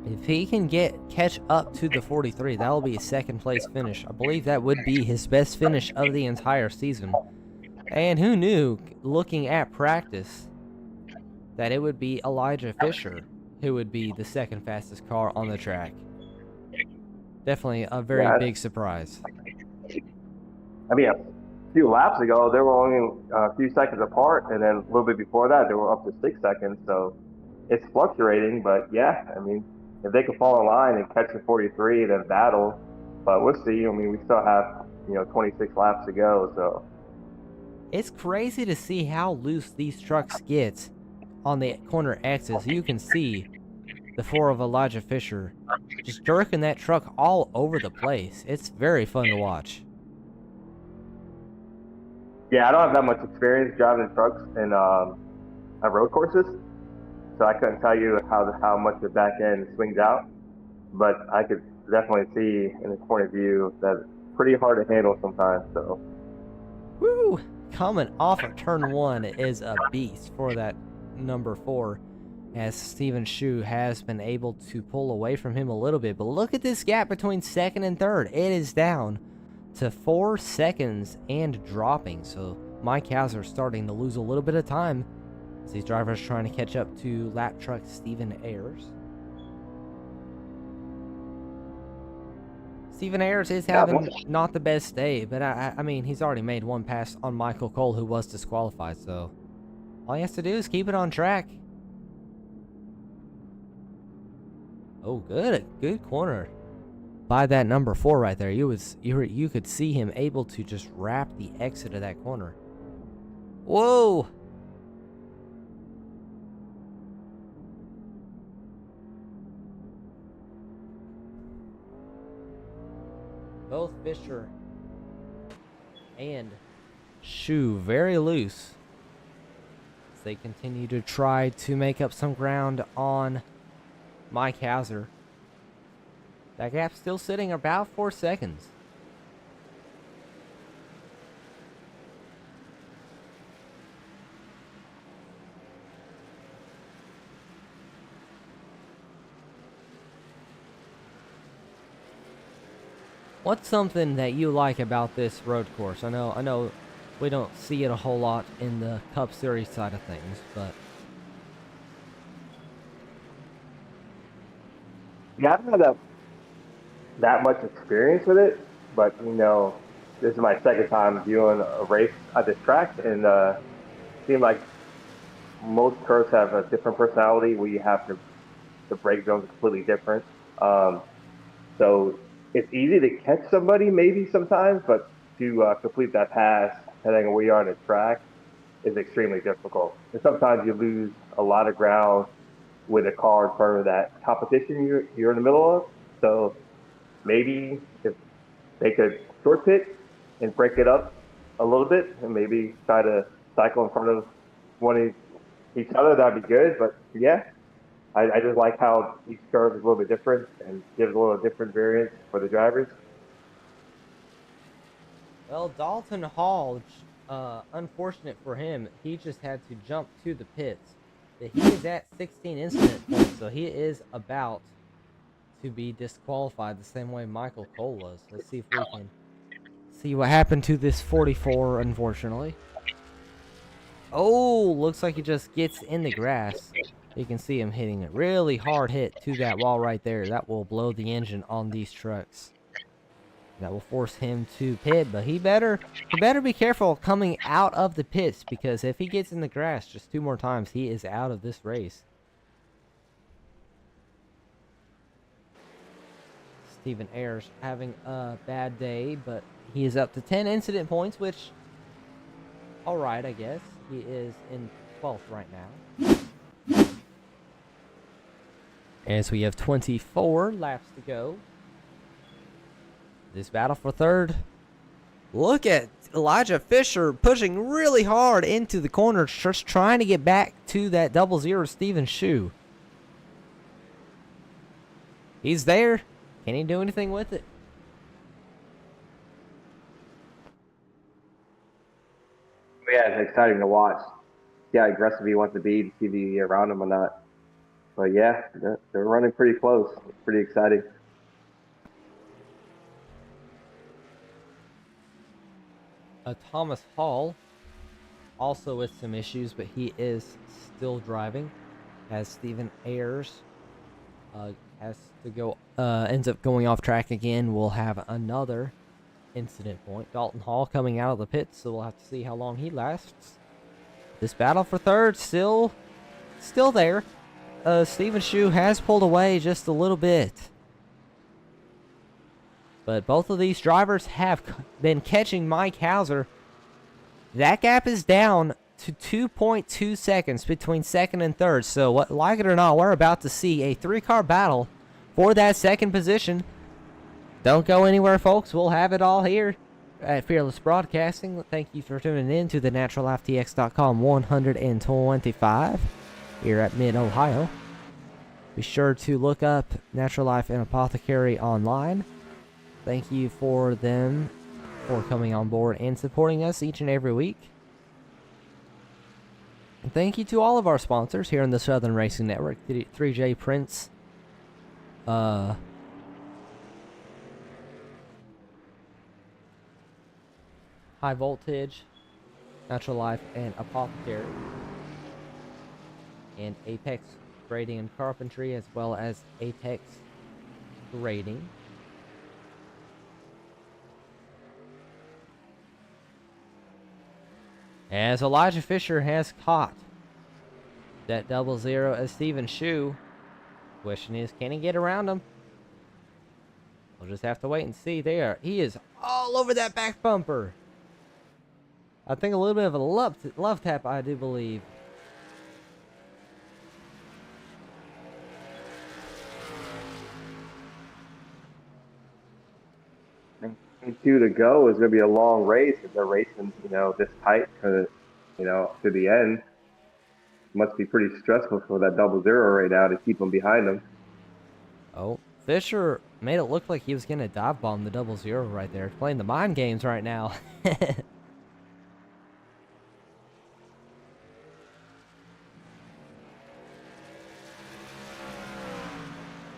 If he can catch up to the 43, that will be a second place finish. I believe that would be his best finish of the entire season. And who knew, looking at practice, that it would be Elijah Fisher who would be the second fastest car on the track. Definitely a very big surprise. I mean, a few laps ago, they were only a few seconds apart, and then a little bit before that, they were up to 6 seconds. So it's fluctuating, but yeah, I mean, if they could fall in line and catch the 43, then battle. But we'll see. I mean, we still have 26 laps to go. So it's crazy to see how loose these trucks get on the corner exits. You can see the 4 of Elijah Fisher just jerking that truck all over the place. It's very fun to watch. yeah, I don't have that much experience driving trucks and on road courses, so I couldn't tell you how much the back end swings out. But I could definitely see in his point of view that it's pretty hard to handle sometimes. So, Woo! Coming off of turn 1 is a beast for that number 4, as Steven Shue has been able to pull away from him a little bit. But look at this gap between second and third. It is down to 4 seconds and dropping. So Mike Hauser starting to lose a little bit of time as these drivers trying to catch up to lap truck Stephen Ayers. Stephen Ayers is having not the best day, but I mean, he's already made one pass on Michael Cole, who was disqualified, so all he has to do is keep it on track. Oh, good corner by that number 4 right there. You could see him able to just wrap the exit of that corner. Whoa! Both Fisher and Shu very loose as they continue to try to make up some ground on Mike Hauser. That gap's still sitting about 4 seconds. What's something that you like about this road course? I know we don't see it a whole lot in the Cup Series side of things, but Yeah, I haven't had that much experience with it, but this is my second time viewing a race at this track, and it seemed like most curves have a different personality where you have the brake zones are completely different. So it's easy to catch somebody maybe sometimes, but to complete that pass, depending on where you are on the track, is extremely difficult. And sometimes you lose a lot of ground with a car in front of that competition you're in the middle of. So maybe if they could short pit and break it up a little bit and maybe try to cycle in front of one of each other, that'd be good. But yeah, I just like how each curve is a little bit different and gives a little different variance for the drivers. well, Dalton Hall, unfortunate for him, he just had to jump to the pits. But he is at 16 incident points, so he is about to be disqualified the same way Michael Cole was. Let's see if we can see what happened to this 44, unfortunately. Oh, looks like he just gets in the grass. You can see him hitting a really hard hit to that wall right there. That will blow the engine on these trucks. That will force him to pit, but he better be careful coming out of the pits, because if he gets in the grass just 2 more times, he is out of this race. Stephen Ayers having a bad day, but he is up to 10 incident points, which, alright, I guess. He is in 12th right now. As we have 24 laps to go. This battle for third. Look at Elijah Fisher pushing really hard into the corner, just trying to get back to that 00 Stephen Shu. He's there. Can he do anything with it? Yeah, it's exciting to watch. See how aggressive he wants to be to see if he can get around him or not. But yeah, they're running pretty close. It's pretty exciting. Thomas Hall, also with some issues, but he is still driving. As Stephen Ayers has to go, ends up going off track again. We'll have another incident point. Dalton Hall coming out of the pits, so we'll have to see how long he lasts. This battle for third still there. Stephen Shu has pulled away just a little bit. But both of these drivers have been catching Mike Hauser. That gap is down to 2.2 seconds between second and third. So, like it or not, we're about to see a 3-car battle for that second position. Don't go anywhere, folks. We'll have it all here at Fearless Broadcasting. Thank you for tuning in to the NaturalLifeTX.com 125 here at Mid-Ohio. Be sure to look up Natural Life and Apothecary online. Thank you for them for coming on board and supporting us each and every week. And thank you to all of our sponsors here in the Southern Racing Network. 3J Prince, High Voltage, Natural Life, and Apothecary. And Apex Grading and Carpentry, as well as Apex Grading. As Elijah Fisher has caught that 00 as Steven Shu. Question is, can he get around him? We'll just have to wait and see there. He is all over that back bumper. I think a little bit of a love tap, I do believe. Two to go is going to be a long race if they're racing, this tight to the end. Must be pretty stressful for that 00 right now to keep them behind them. Oh, Fisher made it look like he was going to dive bomb the 00 right there. Playing the mind games right now.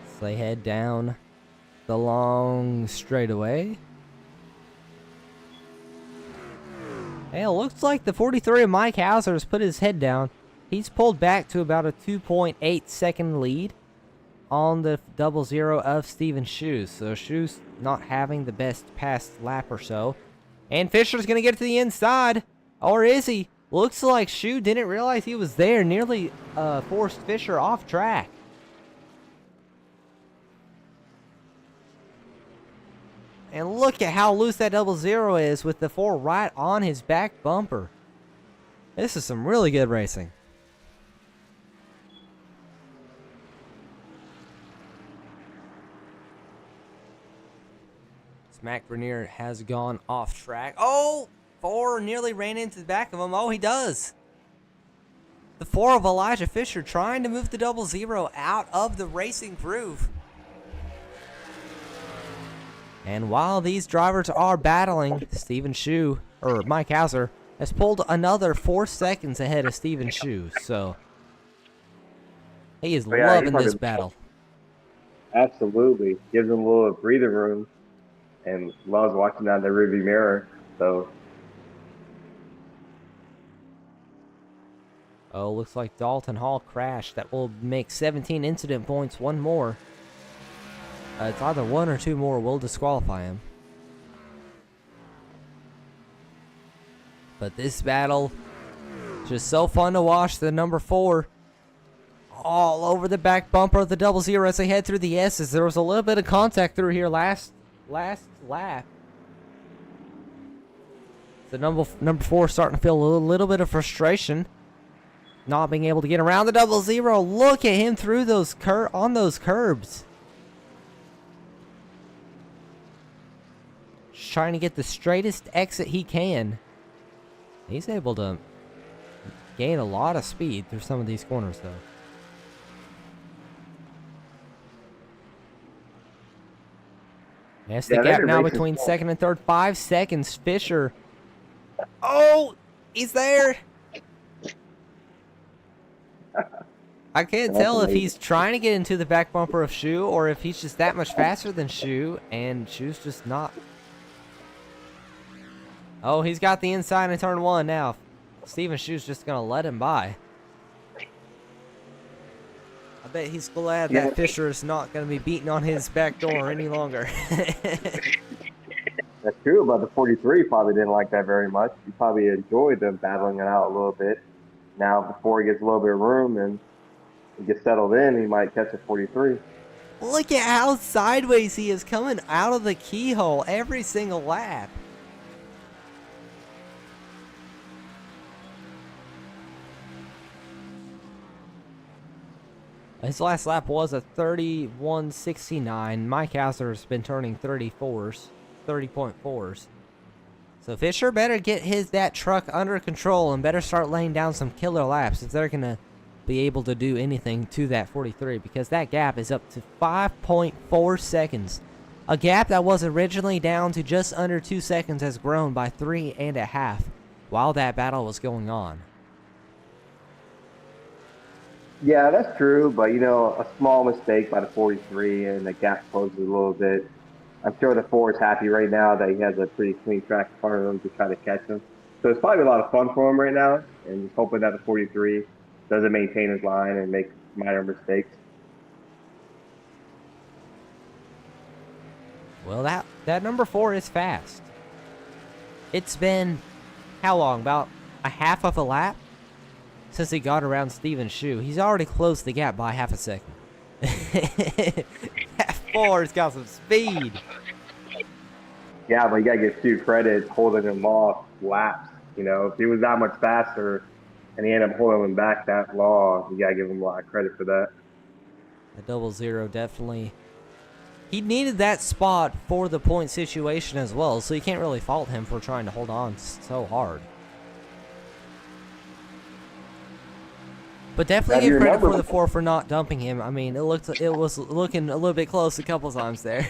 So they head down the long straightaway. Hey, it looks like the 43 of Mike Hauser has put his head down. He's pulled back to about a 2.8 second lead on the 00 of Steven Shu. So Shu's not having the best past lap or so. And Fisher's going to get to the inside. Or is he? Looks like Shu didn't realize he was there. Nearly forced Fisher off track. And look at how loose that 00 is with the 4 right on his back bumper. This is some really good racing. Mac Vernier has gone off track. Oh, 4 nearly ran into the back of him. Oh, he does. The 4 of Elijah Fisher trying to move the 00 out of the racing groove. And while these drivers are battling, Steven Shu, or Mike Hauser, has pulled another 4 seconds ahead of Steven Shu. So he is loving this battle. Absolutely. Gives him a little breathing room. And loves watching down the rearview mirror. So. Oh, looks like Dalton Hall crashed. That will make 17 incident points. One more. It's either 1 or 2 more will disqualify him. But this battle, just so fun to watch. The number 4 all over the back bumper of the 00 as they head through the S's. There was a little bit of contact through here last lap. The number 4 starting to feel a little bit of frustration, not being able to get around the 00. Look at him through those on those curbs. Just trying to get the straightest exit he can. He's able to gain a lot of speed through some of these corners, though. That's the gap now between second and third. 5 seconds. Fisher. Oh, he's there. I can't tell if he's trying to get into the back bumper of Shu or if he's just that much faster than Shu, and Shu's just not. Oh, he's got the inside in turn 1 now. Steven Shu's just going to let him by. I bet he's glad that Fisher is not going to be beating on his back door any longer. That's true, but the 43 probably didn't like that very much. He probably enjoyed them battling it out a little bit. Now, before he gets a little bit of room and he gets settled in, he might catch a 43. Look at how sideways he is coming out of the keyhole every single lap. His last lap was a 31.69. Mike Hauser's been turning 30.4s. So Fisher better get that truck under control and better start laying down some killer laps if they're going to be able to do anything to that 43, because that gap is up to 5.4 seconds. A gap that was originally down to just under 2 seconds has grown by 3.5 while that battle was going on. Yeah, that's true, but a small mistake by the 43 and the gap closes a little bit. I'm sure the 4 is happy right now that he has a pretty clean track in front of him to try to catch him. So it's probably a lot of fun for him right now, and just hoping that the 43 doesn't maintain his line and make minor mistakes. Well, that number 4 is fast. It's been how long? About a half of a lap since he got around Steven's shoe. He's already closed the gap by half a second. That 4's got some speed. Yeah, but you gotta give Stu credit holding him off laps. You know, if he was that much faster and he ended up holding him back that long, you gotta give him a lot of credit for that. A 00 definitely. He needed that spot for the point situation as well, so you can't really fault him for trying to hold on so hard. But definitely give credit for the 4 for not dumping him. I mean, it was looking a little bit close a couple times there.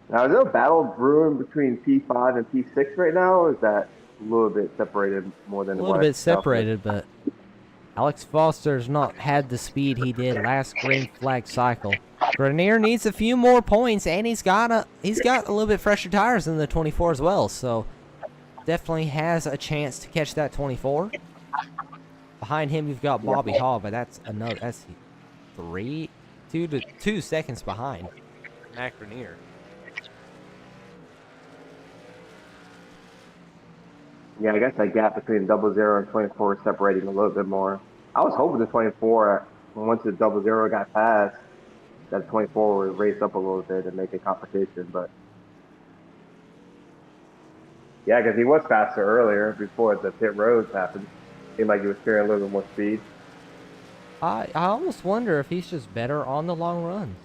Now, is there a battle brewing between P5 and P6 right now, or is that a little bit separated more than A little bit separated, but Alex Foster's not had the speed he did last green flag cycle. Grenier needs a few more points, and he's got a little bit fresher tires than the 24 as well, so definitely has a chance to catch that 24. Behind him, you've got Bobby Hall, but that's 2 seconds behind Mac Grenier. Yeah, I guess that gap between 00 and 24 is separating a little bit more. I was hoping the 24, once the 00 got passed, that 24 would race up a little bit and make a competition. But yeah, because he was faster earlier before the pit roads happened. Seemed like he was carrying a little bit more speed. I almost wonder if he's just better on the long runs.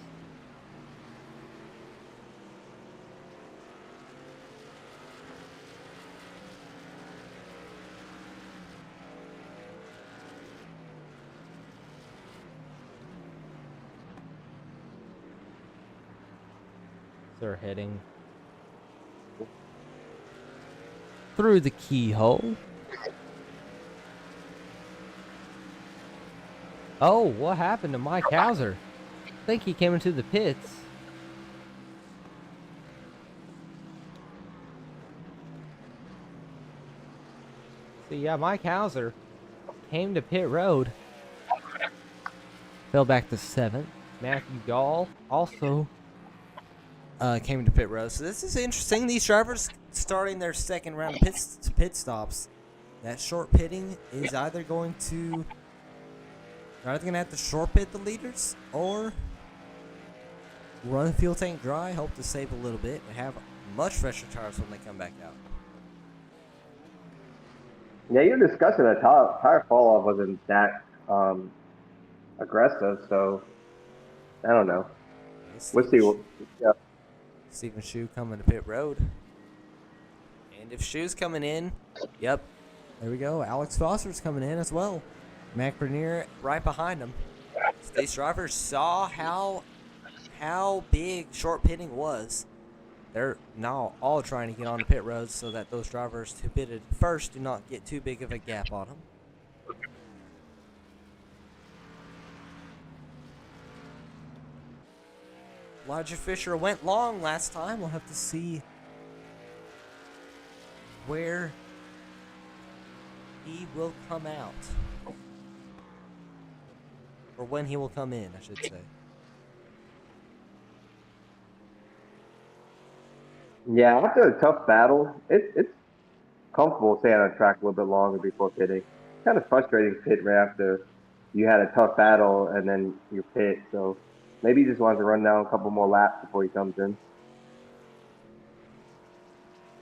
They're heading through the keyhole. Oh, what happened to Mike Hauser? I think he came into the pits. So yeah, Mike Hauser came to pit road. Fell back to 7th. Matthew Gall also came to pit road. So this is interesting. These drivers starting their second round of pit stops. That short pitting is either going to have to short pit the leaders or run the fuel tank dry, hope to save a little bit, and have much fresher tires when they come back out. Yeah, you're discussing that tire fall off wasn't that aggressive, so I don't know. We'll see. Yeah. Steven Shu coming to pit road. And if Shu's coming in, yep, there we go. Alex Foster's coming in as well. Mac Bernier right behind him. So these drivers saw how big short pitting was. They're now all trying to get on the pit road so that those drivers who pitted first do not get too big of a gap on them. Elijah Fisher went long last time. We'll have to see where he will come out. Or when he will come in, I should say. Yeah, after a tough battle, it's comfortable staying on track a little bit longer before pitting. It's kind of frustrating to pit right after you had a tough battle and then you pit. So maybe he just wants to run down a couple more laps before he comes in.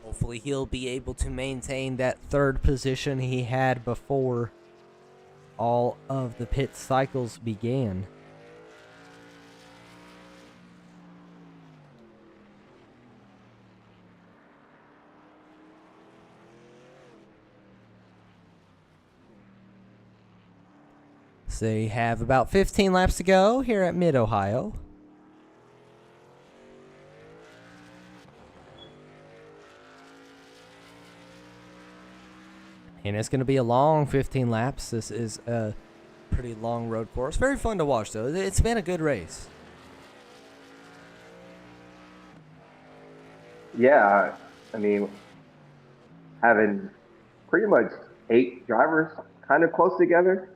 Hopefully he'll be able to maintain that third position he had before all of the pit cycles began. So you have about 15 laps to go here at Mid-Ohio. And it's going to be a long 15 laps. This is a pretty long road course. Very fun to watch, though. It's been a good race. yeah, I mean, having pretty much 8 drivers kind of close together.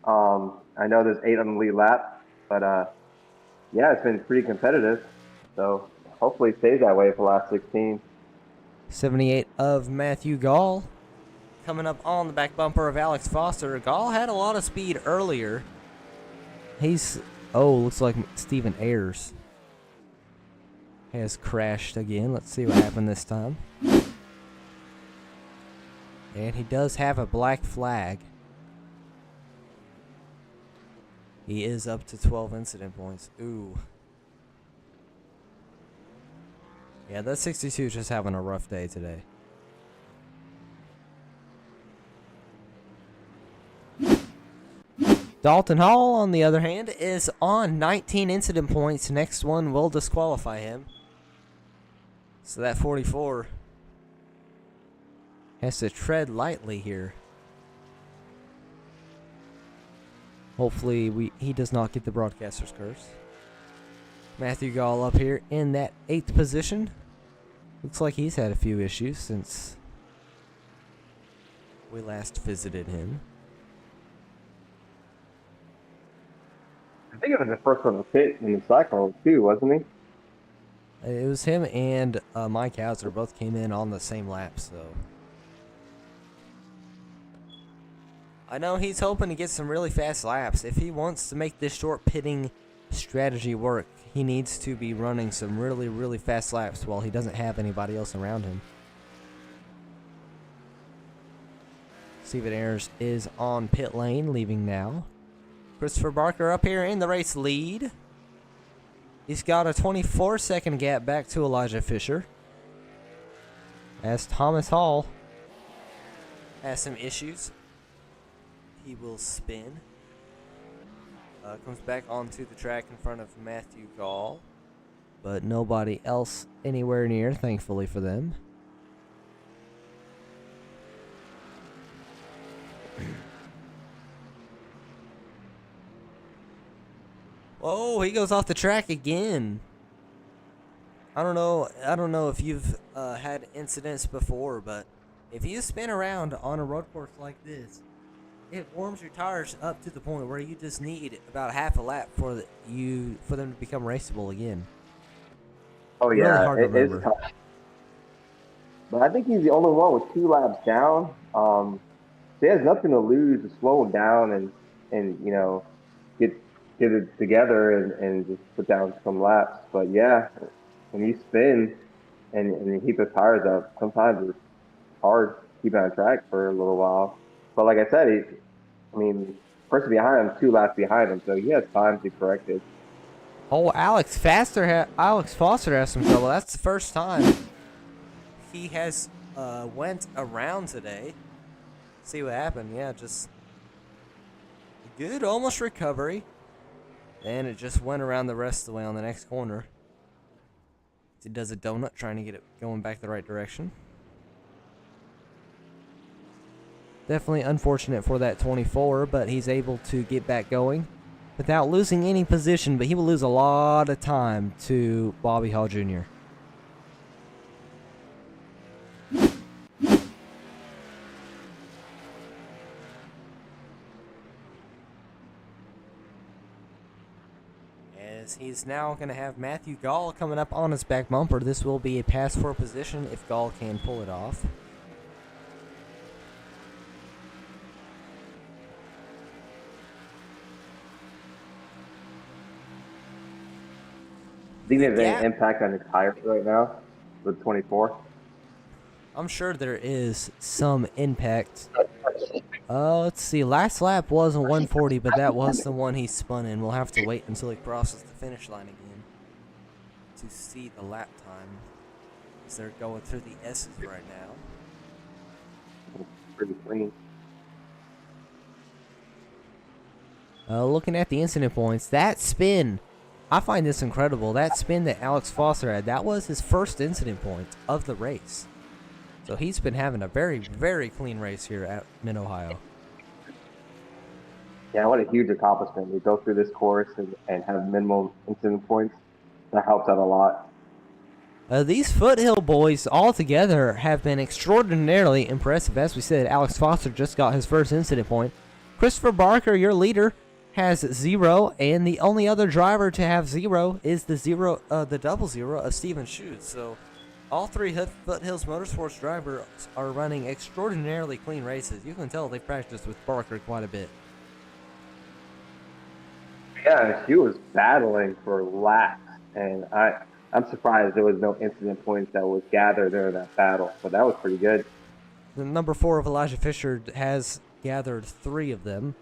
I know there's 8 on the lead lap, but yeah, it's been pretty competitive. So hopefully it stays that way for the last 16. 78 of Matthew Gall coming up on the back bumper of Alex Foster. Gall had a lot of speed earlier. Looks like Stephen Ayers has crashed again. Let's see what happened this time. And he does have a black flag. He is up to 12 incident points. Ooh. Yeah, that 62 is just having a rough day today. Dalton Hall, on the other hand, is on 19 incident points. Next one will disqualify him. So that 44 has to tread lightly here. Hopefully he does not get the broadcaster's curse. Matthew Gall up here in that 8th position. Looks like he's had a few issues since we last visited him. I think it was the first one to pit in the cycle too, wasn't he? It was him and Mike Hauser both came in on the same lap, so I know he's hoping to get some really fast laps. If he wants to make this short pitting strategy work, he needs to be running some really, really fast laps while he doesn't have anybody else around him. Stephen Ayers is on pit lane, leaving now. Christopher Barker up here in the race lead. He's got a 24-second gap back to Elijah Fisher, as Thomas Hall has some issues. He will spin. Comes back onto the track in front of Matthew Gall, but nobody else anywhere near, thankfully for them. Whoa, he goes off the track again. I don't know if you've had incidents before, but if you spin around on a road course like this, it warms your tires up to the point where you just need about half a lap for them to become raceable again. Oh yeah, Really hard to it is remember. tough. But I think he's the only one with 2 laps down. So he has nothing to lose to slow him down and get it together and just put down some laps. But yeah, when you spin and you keep the tires up, sometimes it's hard keeping on track for a little while. But like I said, person behind him, 2 laps behind him, so he has time to correct it. Oh, Alex Foster has some trouble. That's the first time he has went around today. See what happened. Yeah, just good, almost recovery. And it just went around the rest of the way on the next corner. It does a donut, trying to get it going back the right direction. Definitely unfortunate for that 24, but he's able to get back going without losing any position, but he will lose a lot of time to Bobby Hall Jr. As he's now going to have Matthew Gall coming up on his back bumper. This will be a pass for position if Gall can pull it off. Do you think there's any impact on his tires right now with 24? I'm sure there is some impact. Let's see. Last lap was a 140, but that was the one he spun in. We'll have to wait until he crosses the finish line again to see the lap time, as they're going through the S's right now. Pretty clean. Looking at the incident points, that spin, I find this incredible. That spin that Alex Foster had, that was his first incident point of the race. So he's been having a very, very clean race here at Mid-Ohio. Yeah, what a huge accomplishment. We go through this course and have minimal incident points. That helps out a lot. These Foothill boys altogether have been extraordinarily impressive. As we said, Alex Foster just got his first incident point. Christopher Barker, your leader, has 0, and the only other driver to have 0 is the double 0 of Steven Schutz. So all three Foothills Motorsports drivers are running extraordinarily clean races. You can tell they practiced with Barker quite a bit. Yeah, she was battling for laps, and I'm surprised there was no incident points that was gathered during that battle. But that was pretty good. The number 4 of Elijah Fisher has gathered 3 of them,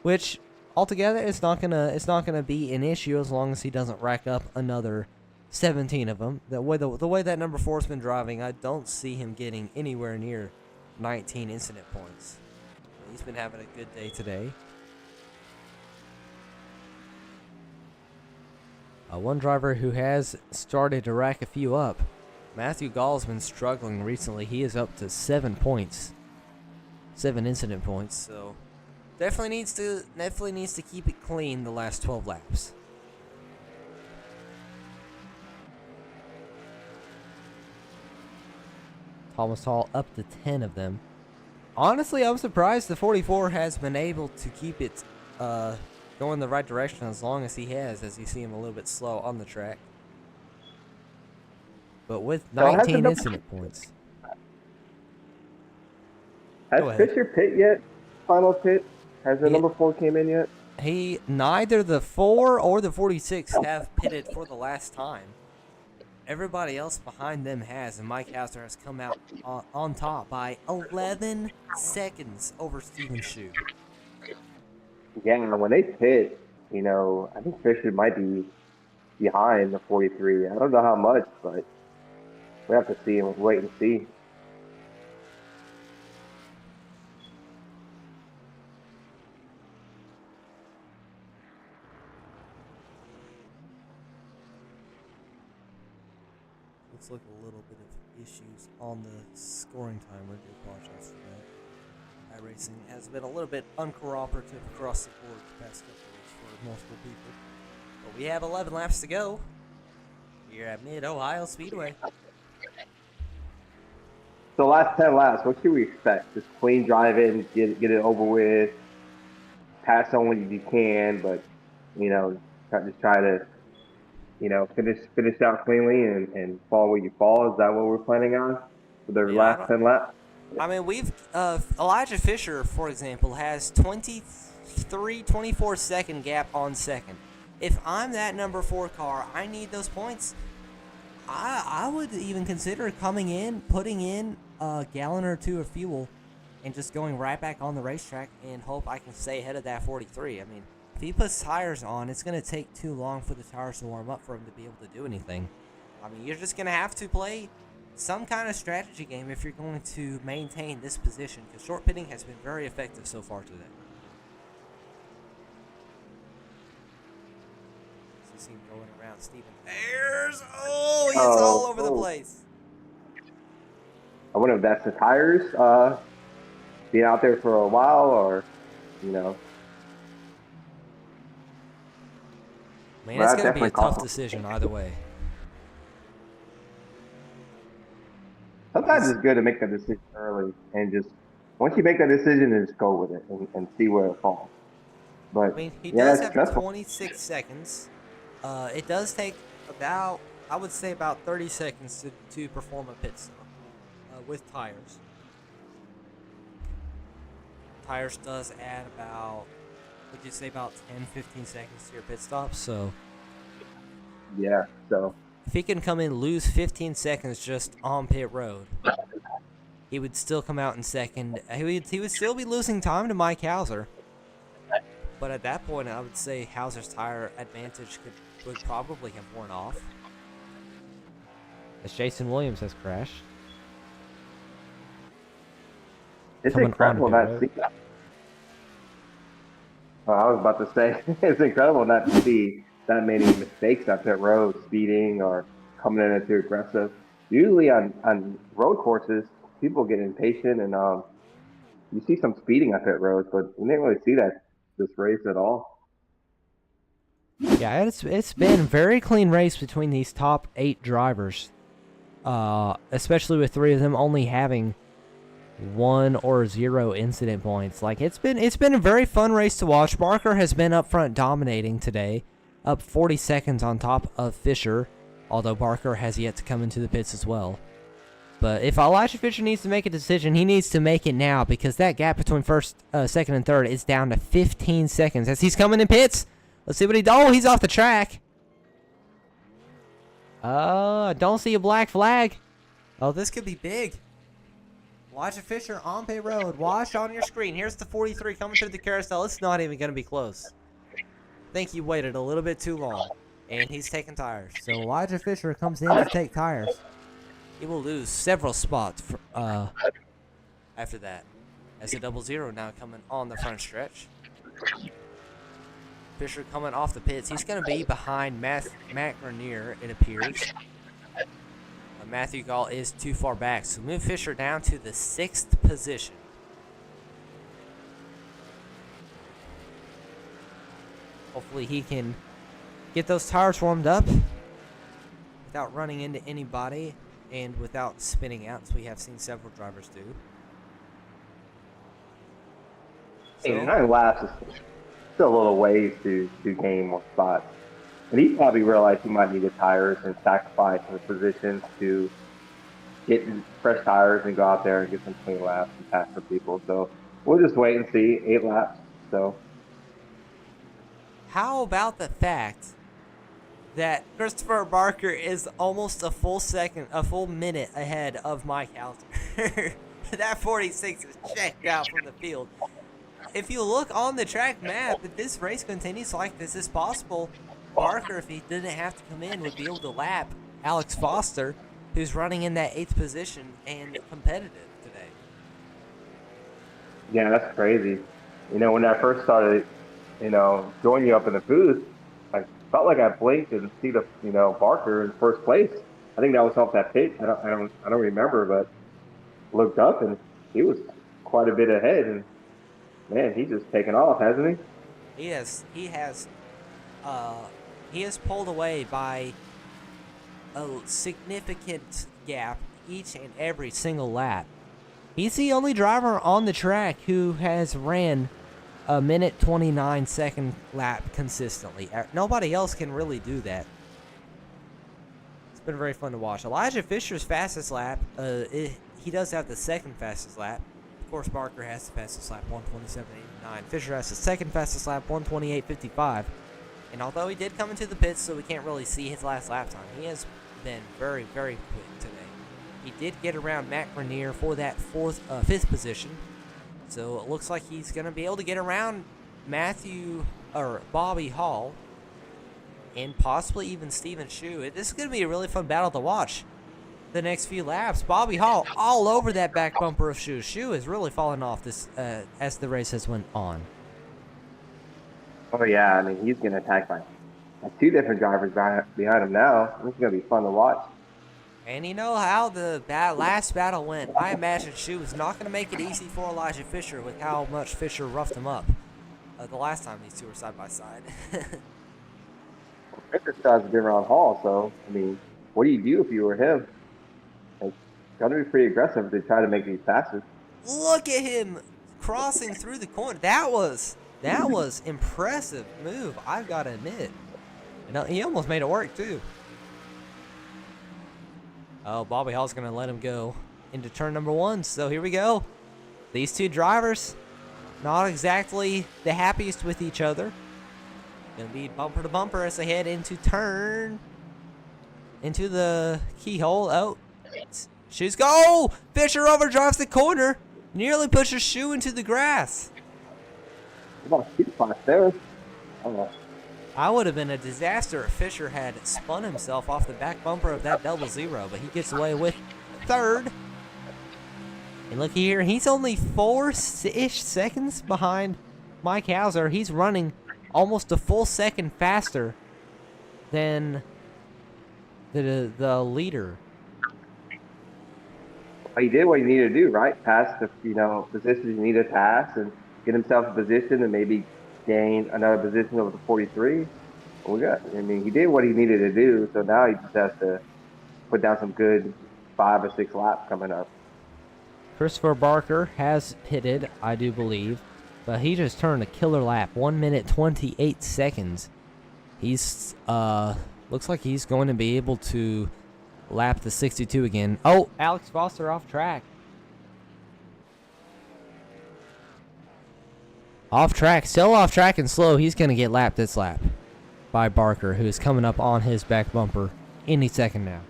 which altogether it's not gonna be an issue as long as he doesn't rack up another 17 of them. The way that number 4's been driving, I don't see him getting anywhere near 19 incident points. He's been having a good day today. One driver who has started to rack a few up, Matthew Gall's been struggling recently. He is up to 7 points, 7 incident points. So definitely needs to keep it clean the last 12 laps. Thomas Hall up to 10 of them. Honestly, I'm surprised the 44 has been able to keep it going the right direction as long as he has, as you see him a little bit slow on the track. But with 19 incident points. Has Fisher pit yet? Final pit? Has the number 4 came in yet? Neither the 4 or the 46 have pitted for the last time. Everybody else behind them has, and Mike Hauser has come out on top by 11 seconds over Steven Schutz. Yeah, when they pit, I think Fisher might be behind the 43. I don't know how much, but we have to see and wait and see. Looks like a little bit of issues on the scoring timer. I do apologize for that. Racing has been a little bit uncooperative across the board the past couple of weeks for multiple people. But we have 11 laps to go here at Mid-Ohio Speedway. So last 10 laps, what should we expect? Just clean driving, get it over with, pass on when you can, but just try to finish out cleanly and fall where you fall. Is that what we're planning on for the last 10 laps? I mean, we've Elijah Fisher, for example, has 24 second gap on second. If I'm that number 4 car, I need those points. I would even consider coming in, putting in a gallon or 2 of fuel, and just going right back on the racetrack and hope I can stay ahead of that 43. I mean, if he puts tires on, it's going to take too long for the tires to warm up for him to be able to do anything. I mean, you're just going to have to play some kind of strategy game if you're going to maintain this position, because short pitting has been very effective so far today. You see him going around Stephen Ayers. Oh, he's all over the place. I wonder if that's the tires being out there for a while, or Man, it's going to be a tough decision either way. Sometimes it's good to make that decision early and just once you make that decision, then just go with it and see where it falls. But I mean, he does have 26 seconds. It does take about, I would say, about 30 seconds to perform a pit stop with tires. Tires does add about, would you say, about 10-15 seconds to your pit stop. So yeah, so if he can come in, lose 15 seconds just on pit road, he would still come out in second. He would still be losing time to Mike Hauser. But at that point, I would say Hauser's tire advantage would probably have worn off. As Jason Williams has crashed. It's incredible not to see that. I was about to say, it's incredible not to see that many mistakes on pit road, speeding or coming in too aggressive. Usually on road courses, people get impatient and you see some speeding on pit roads, but we didn't really see that this race at all. Yeah, it's been a very clean race between these top 8 drivers. especially with 3 of them only having 1 or 0 incident points. Like, it's been a very fun race to watch. Barker has been up front dominating today, up 40 seconds on top of Fisher, although Barker has yet to come into the pits as well. But if Elijah Fisher needs to make a decision, he needs to make it now, because that gap between first, second, and third is down to 15 seconds as he's coming in pits. Let's see what he does. Oh, he's off the track. I don't see a black flag. Oh, this could be big. Elijah Fisher on pit road. Watch on your screen. Here's the 43 coming through the carousel. It's not even going to be close. I think you waited a little bit too long. And he's taking tires. So Elijah Fisher comes in to take tires. He will lose several spots for, after that. As a 00 now coming on the front stretch. Fisher coming off the pits. He's going to be behind Matt Grenier, it appears. Matthew Gall is too far back, so move Fisher down to the 6th position. Hopefully he can get those tires warmed up without running into anybody and without spinning out, as we have seen several drivers do. So, 9 laps is still a little ways to gain more spots. And he probably realized he might need the tires and sacrifice his positions to get fresh tires and go out there and get some clean laps and pass for people. So we'll just wait and see. 8 laps. So how about the fact that Christopher Barker is almost a full minute ahead of Mike Halter? That 46 is checked out from the field. If you look on the track map, if this race continues like this is possible, Barker, if he didn't have to come in, would be able to lap Alex Foster, who's running in that 8th position and competitive today. Yeah, that's crazy. You know, when I first started, joining you up in the booth, I felt like I blinked and see Barker in first place. I think that was off that pit. I don't remember, but looked up and he was quite a bit ahead. And man, he's just taken off, hasn't he? He has pulled away by a significant gap each and every single lap. He's the only driver on the track who has ran a 1:29 lap consistently. Nobody else can really do that. It's been very fun to watch. Elijah Fisher's fastest lap, he does have the 2nd fastest lap. Of course, Barker has the fastest lap, 1:27.89. Fisher has the 2nd fastest lap, 1:28.55. And although he did come into the pits, so we can't really see his last lap time, he has been very, very quick today. He did get around Matt Grenier for that 5th position. So it looks like he's going to be able to get around Bobby Hall and possibly even Steven Shue. This is going to be a really fun battle to watch the next few laps. Bobby Hall all over that back bumper of Shue. Shue has really fallen off this as the race has went on. Oh, yeah. I mean, he's getting attacked by 2 different drivers behind him now. This is going to be fun to watch. And you know how the last battle went. I imagine Shue was not going to make it easy for Elijah Fisher with how much Fisher roughed him up the last time these two were side by side. Fisher still has been around Hall, so, I mean, what do you do if you were him? It's got to be pretty aggressive to try to make these passes. Look at him crossing through the corner. That was impressive move, I've got to admit. And he almost made it work, too. Oh, Bobby Hall's going to let him go into turn number 1. So here we go. These two drivers, not exactly the happiest with each other. Going to be bumper to bumper as they head into the keyhole. Oh, Shue's go! Fisher overdrives the corner. Nearly pushes Shue into the grass. About a speed spot there. I would have been a disaster if Fisher had spun himself off the back bumper of that 00, but he gets away with 3rd. And look here, he's only 4-ish seconds behind Mike Hauser. He's running almost a full second faster than the leader. He did what he needed to do, right? Pass the positions he needed to pass and get himself in position and maybe gain another position over the 43. He did what he needed to do, so now he just has to put down some good 5 or 6 laps coming up. Christopher Barker has pitted, I do believe, but he just turned a killer lap, 1 minute 28 seconds. He's looks like he's going to be able to lap the 62 again. Oh, Alex Foster off track. Off track, still off track and slow. He's going to get lapped this lap by Barker, who is coming up on his back bumper any second now.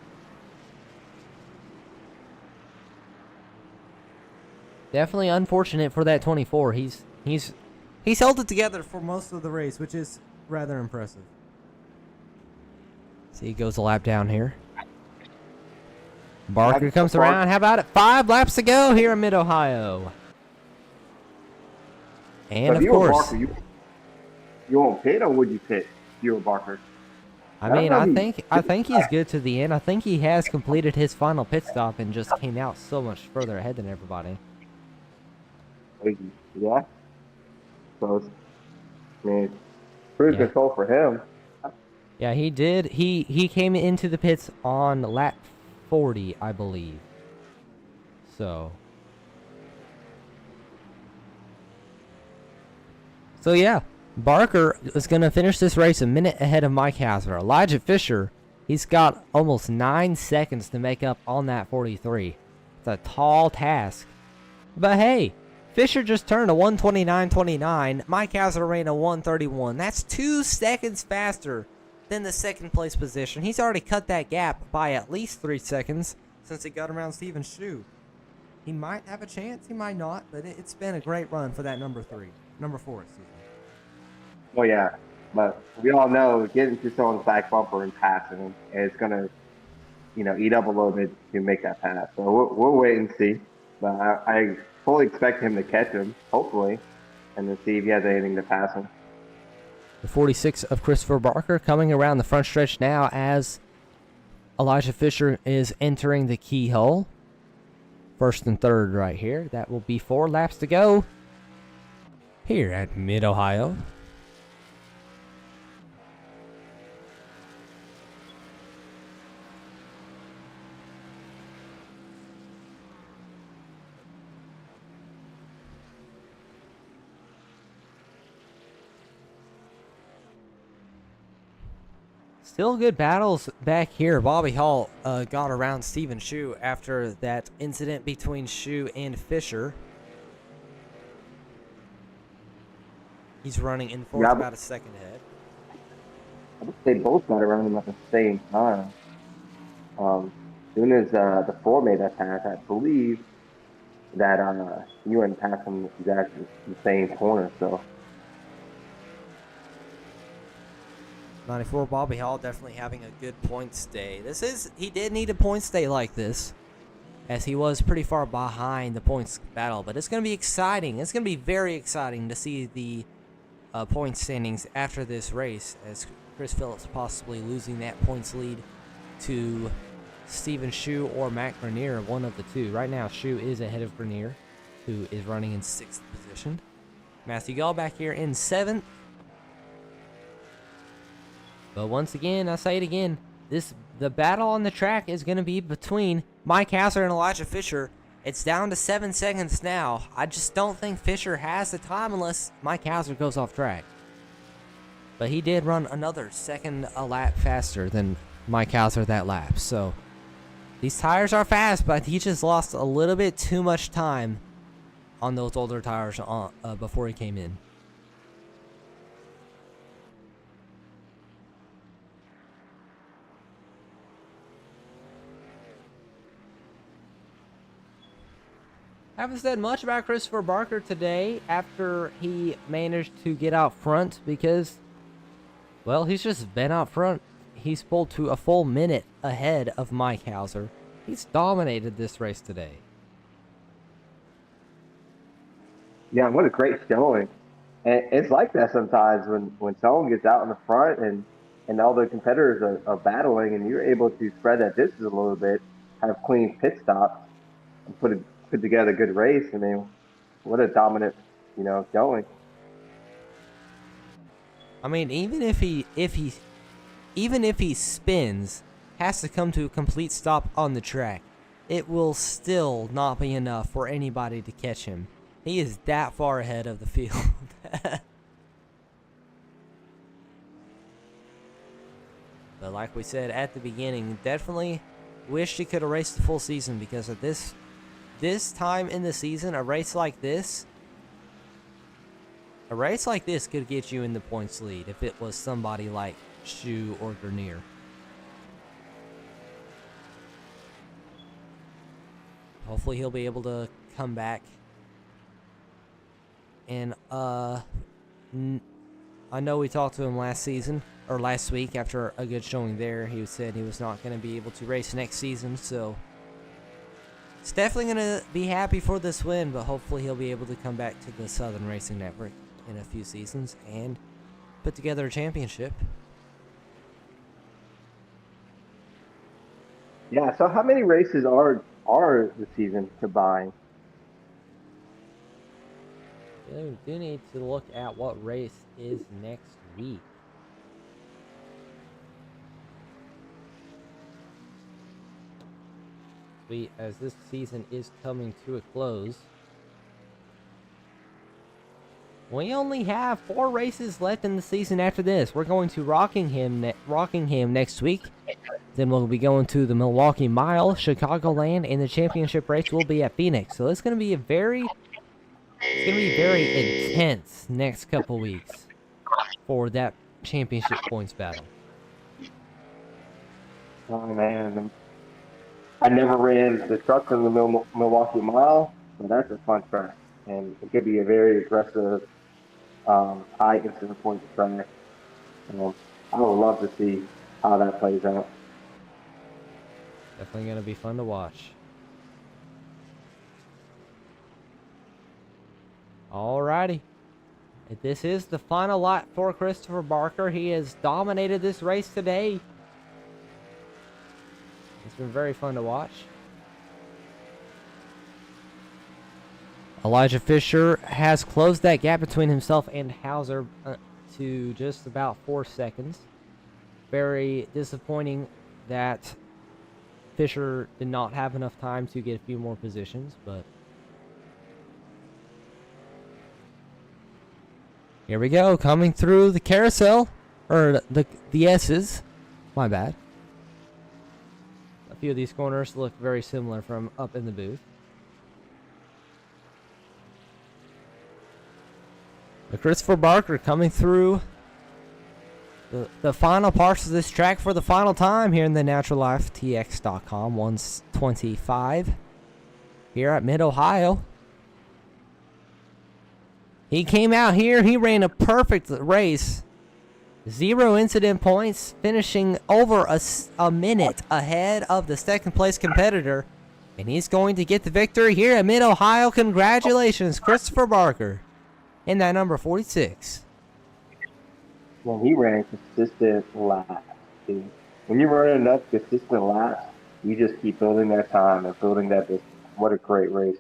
Definitely unfortunate for that 24. He's held it together for most of the race, which is rather impressive. See, he goes a lap down here. Barker comes around. How about it? 5 laps to go here in Mid-Ohio. And of course, Barker, you won't pit, or would you pit if you were Barker? I mean, I think he's good to the end. I think he has completed his final pit stop and just came out so much further ahead than everybody. Yeah. So, I mean, cruise control for him. Yeah, he did. He came into the pits on lap 40, I believe. So yeah, Barker is going to finish this race a minute ahead of Mike Hazard. Elijah Fisher, he's got almost 9 seconds to make up on that 43. It's a tall task. But hey, Fisher just turned a 1:29.29. Mike Hazard ran a 1:31. That's 2 seconds faster than the second place position. He's already cut that gap by at least 3 seconds since he got around Steven Shu. He might have a chance, he might not, but it's been a great run for that number 4, excuse me. Well, yeah, but we all know getting to someone's back bumper and passing him is going to, eat up a little bit to make that pass. So we'll wait and see. But I fully expect him to catch him, hopefully, and then see if he has anything to pass him. The 46 of Christopher Barker coming around the front stretch now as Elijah Fisher is entering the keyhole. First and third right here. That will be 4 laps to go here at Mid-Ohio. Still good battles back here. Bobby Hall got around Steven Shu after that incident between Shu and Fisher. He's running in fourth, about a second ahead. I think they both got around him at the same time. As soon as the 4 made that pass, I believe that you went past him exactly the same corner. So 94 Bobby Hall definitely having a good points day. He did need a points day like this, as he was pretty far behind the points battle. But it's going to be exciting. It's going to be very exciting to see the point standings after this race, as Chris Phillips possibly losing that points lead to Steven Shu or Matt Grenier, one of the two. Right now, Shu is ahead of Grenier, who is running in 6th position. Matthew Gall back here in 7th. But once again, I say it again, the battle on the track is going to be between Mike Hazard and Elijah Fisher. It's down to 7 seconds now. I just don't think Fisher has the time unless Mike Hazard goes off track. But he did run another second a lap faster than Mike Hazard that lap. So these tires are fast, but he just lost a little bit too much time on those older tires before he came in. Haven't said much about Christopher Barker today after he managed to get out front because, well, he's just been out front. He's pulled to a full minute ahead of Mike Hazard. He's dominated this race today. yeah, what a great showing. And it's like that sometimes when someone gets out in the front and all the competitors are battling, and you're able to spread that distance a little bit, have clean pit stops, and put together a good race. I mean, what a dominant, showing. I mean, even if he spins, has to come to a complete stop on the track. it will still not be enough for anybody to catch him. He is that far ahead of the field. But like we said at the beginning, definitely wish he could have raced the full season, because at this time in the season, a race like this could get you in the points lead if it was somebody like Shu or Grenier. Hopefully he'll be able to come back. And I know we talked to him last week after a good showing there. He said he was not going to be able to race next season, so he's definitely going to be happy for this win, but hopefully he'll be able to come back to the Southern Racing Network in a few seasons and put together a championship. Yeah. So how many races are the season combined? We do need to look at what race is next week. As this season is coming to a close, we only have 4 races left in the season after this. We're going to Rockingham next week. Then we'll be going to the Milwaukee Mile, Chicagoland, and the championship race will be at Phoenix. So it's going to be very intense next couple weeks for that championship points battle. Oh man, I never ran the truck in the Milwaukee Mile, but that's a fun track, and it could be a very aggressive, high incident point track. I would love to see how that plays out. Definitely going to be fun to watch. Alrighty. This is the final lap for Christopher Barker. He has dominated this race today. It's been very fun to watch. Elijah Fisher has closed that gap between himself and Hauser to just about 4 seconds. Very disappointing that Fisher did not have enough time to get a few more positions, but here we go, coming through the carousel, or the S's. My bad. A few of these corners look very similar from up in the booth. But Christopher Barker coming through the final parts of this track for the final time here in the NaturalLifeTX.com 125 here at Mid-Ohio. He came out here, he ran a perfect race. 0 incident points, finishing over a minute ahead of the second place competitor. And he's going to get the victory here at Mid-Ohio. Congratulations, Christopher Barker. In that number 46. When he ran consistent laps, dude. When you run enough consistent laps, you just keep building that time and building that distance. What a great race.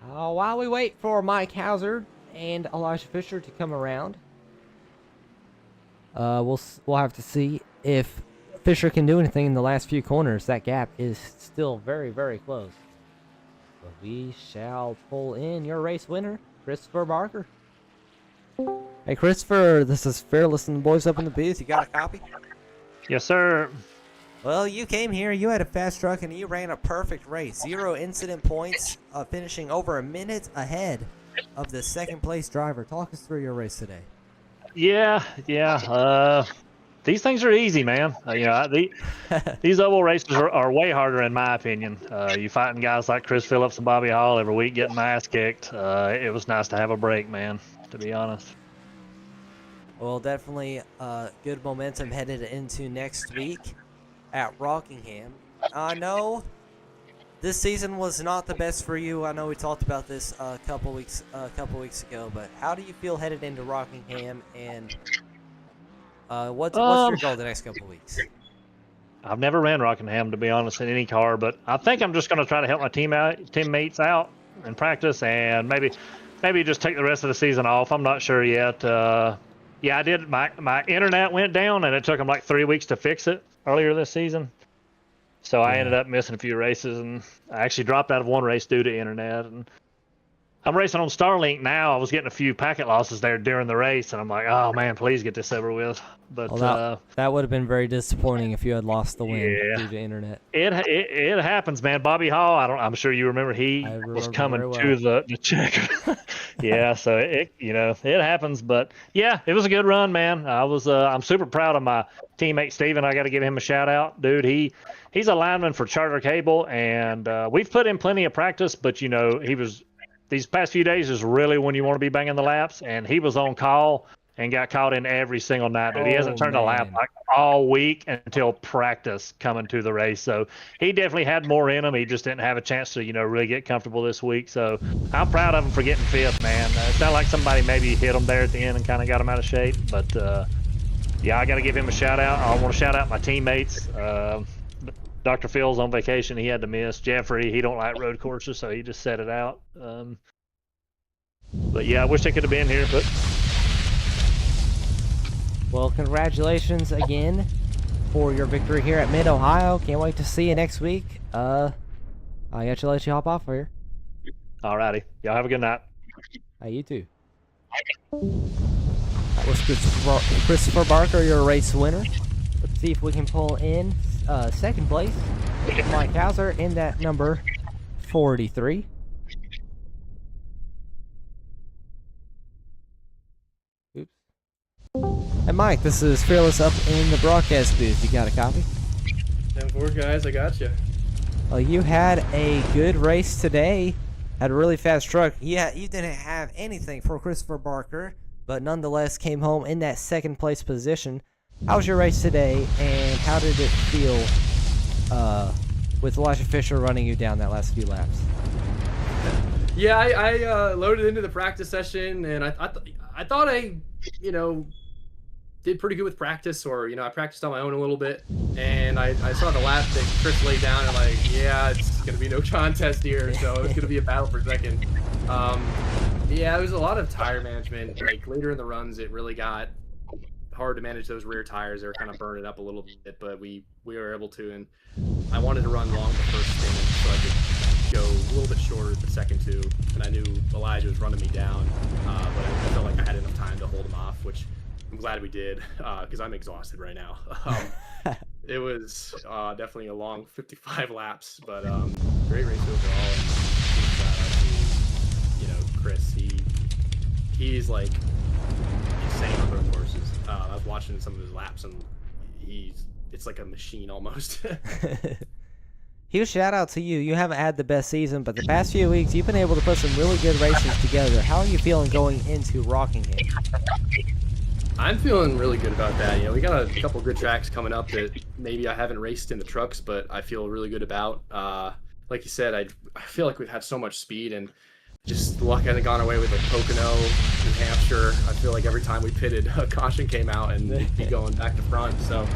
While we wait for Mike Hauser and Elijah Fisher to come around, we'll have to see if Fisher can do anything in the last few corners. That gap is still very, very close. But we shall pull in your race winner, Christopher Barker. Hey, Christopher, this is Fearless and the boys up in the booth. You got a copy? Yes, sir. Well, you came here, you had a fast truck, and you ran a perfect race. 0 incident points, finishing over a minute ahead of the second place driver. Talk us through your race today. Yeah. These things are easy, man. These oval races are way harder in my opinion. You fighting guys like Chris Phillips and Bobby Hall every week getting my ass kicked. It was nice to have a break, man, to be honest. Well, definitely good momentum headed into next week at Rockingham. I know this season was not the best for you. I know we talked about this a couple weeks ago, but how do you feel headed into Rockingham, and what's your goal the next couple weeks? I've never ran Rockingham, to be honest, in any car, but I think I'm just going to try to help my teammates out in practice, and maybe just take the rest of the season off. I'm not sure yet. Yeah, I did. My internet went down, and it took them like 3 weeks to fix it earlier this season. So I ended up missing a few races, and I actually dropped out of one race due to internet. And I'm racing on Starlink now. I was getting a few packet losses there during the race, and I'm like, oh man, please get this over with. But Well, that would have been very disappointing if you had lost the win yeah, due to internet. it happens, man. Bobby Hall, I'm sure you remember was coming very well. to the check. Yeah, so it happens, but yeah, it was a good run, man. I'm super proud of my teammate Steven. I got to give him a shout out, dude. He's a lineman for Charter Cable, and we've put in plenty of practice, but these past few days is really when you want to be banging the laps, and he was on call and got caught in every single night, dude. He hasn't turned a lap like all week until practice coming to the race. So he definitely had more in him. He just didn't have a chance to, really get comfortable this week. So I'm proud of him for getting fifth, man. It sounded like somebody maybe hit him there at the end and kind of got him out of shape. But yeah, I got to give him a shout out. I want to shout out my teammates. Dr. Phil's on vacation. He had to miss. Jeffrey, he don't like road courses, so he just set it out. But yeah, I wish I could have been here, but... Well, congratulations again for your victory here at Mid-Ohio. Can't wait to see you next week. I got to let you hop off here. Alrighty. Y'all have a good night. Hey, you too. That was Christopher Barker, your race winner. Let's see if we can pull in second place. Mike Hauser in that number 43. Oops. And Mike, this is Fearless up in the broadcast booth. You got a copy? 10-4, guys, I got you. Well, you had a good race today. Had a really fast truck. Yeah, you didn't have anything for Christopher Barker, but nonetheless came home in that second place position. How was your race today, and how did it feel with Elijah Fisher running you down that last few laps? Yeah, I loaded into the practice session, and I thought I did pretty good with practice, or I practiced on my own a little bit, and I saw the lap that Chris laid down, and like, yeah, it's gonna be no contest here, so it's gonna be a battle for second. Yeah, it was a lot of tire management. Like later in the runs, it really got hard to manage those rear tires. They were kind of burning up a little bit, but we were able to, and I wanted to run long the first stint so I could go a little bit shorter the second two, and I knew Elijah was running me down, but I felt like I had enough time to hold him off, which I'm glad we did, because I'm exhausted right now. It was definitely a long 55 laps, but great race overall, and shout out to Chris. He's like insane on road courses. I was watching some of his laps, and it's like a machine almost. Huge shout out to you. You haven't had the best season, but the past few weeks you've been able to put some really good races together. How are you feeling going into Rockingham? I'm feeling really good about that. We got a couple good tracks coming up that maybe I haven't raced in the trucks, but I feel really good about. Like you said, I feel like we've had so much speed, and just the luck hasn't gone away with like Pocono, New Hampshire. I feel like every time we pitted, a caution came out and we'd be going back to front. So,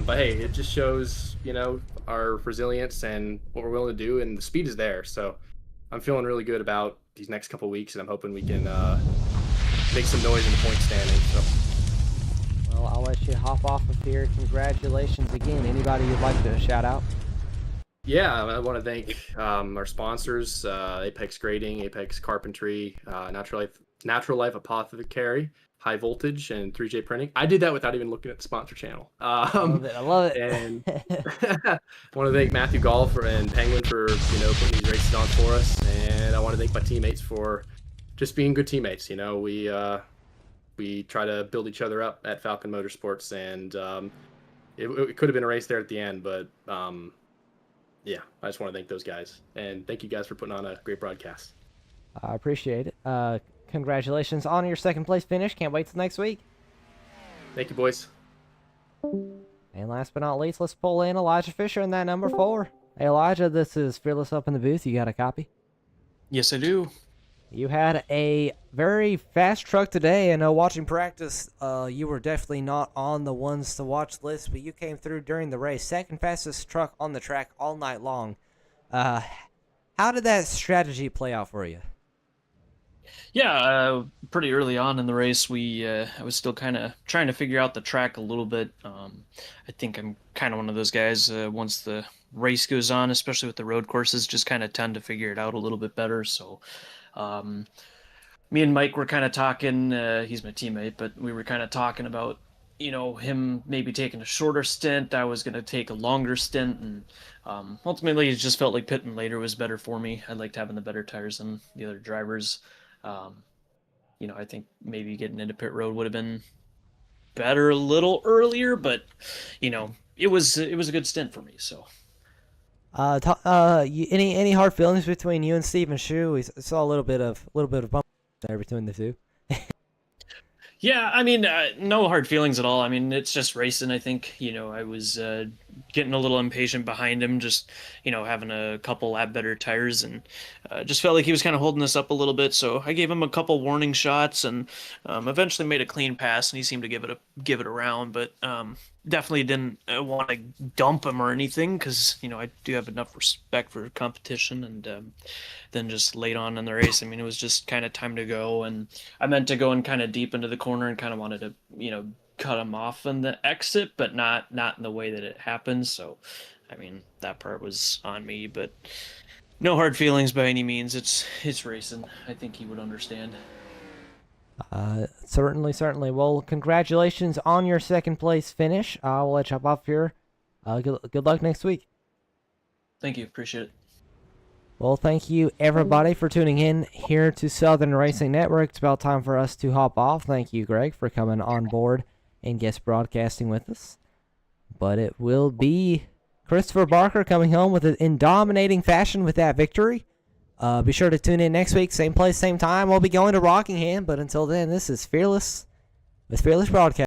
but hey, it just shows, our resilience and what we're willing to do, and the speed is there. So I'm feeling really good about these next couple weeks, and I'm hoping we can make some noise in the point standing. So. Well, I'll let you hop off of here. Congratulations again. Anybody you'd like to shout out? Yeah, I want to thank our sponsors, Apex Grading, Apex Carpentry, Natural Life Apothecary, High Voltage, and 3J Printing. I did that without even looking at the sponsor channel. I love it. And I want to thank Matthew Golf and Penguin for putting these races on for us, and I want to thank my teammates for just being good teammates. We try to build each other up at Falcon Motorsports, and it could have been a race there at the end, but yeah, I just want to thank those guys, and thank you guys for putting on a great broadcast. I appreciate it. Congratulations on your second place finish. Can't wait till next week. Thank you, boys. And last but not least, let's pull in Elijah Fisher in that number 4. Hey, Elijah, this is Fearless up in the booth. You got a copy? Yes, I do. You had a very fast truck today. I know watching practice, you were definitely not on the ones to watch list, but you came through during the race. Second fastest truck on the track all night long. How did that strategy play out for you? Yeah, pretty early on in the race, I was still kind of trying to figure out the track a little bit. I think I'm kind of one of those guys. Once the race goes on, especially with the road courses, just kind of tend to figure it out a little bit better. So, um, me and Mike were kind of talking. He's my teammate, but we were kind of talking about, him maybe taking a shorter stint. I was going to take a longer stint, and ultimately, it just felt like pitting later was better for me. I liked having the better tires than the other drivers. Um, I think maybe getting into pit road would have been better a little earlier, but it was a good stint for me. So Any hard feelings between you and Stephen Shu? We saw a little bit of bump there between the two. yeah, I mean, no hard feelings at all. I mean, it's just racing. I think I was getting a little impatient behind him, just having a couple lap better tires, and just felt like he was kind of holding us up a little bit. So I gave him a couple warning shots, and eventually made a clean pass, and he seemed to give it around, but definitely didn't want to dump him or anything, because I do have enough respect for competition, and then just late on in the race, I mean, it was just kind of time to go, and I meant to go in kind of deep into the corner and kind of wanted to cut him off in the exit, but not in the way that it happened. So I mean, that part was on me, but no hard feelings by any means. It's racing. I think he would understand. Certainly. Well, congratulations on your second place finish. I'll let you hop off here. Good luck next week. Thank you. Appreciate it. Well, thank you everybody for tuning in here to Southern Racing Network. It's about time for us to hop off. Thank you, Greg, for coming on board and guest broadcasting with us. But it will be Christopher Barker coming home in dominating fashion with that victory. Be sure to tune in next week, same place, same time. We'll be going to Rockingham, but until then, this is Fearless with Fearless Broadcast.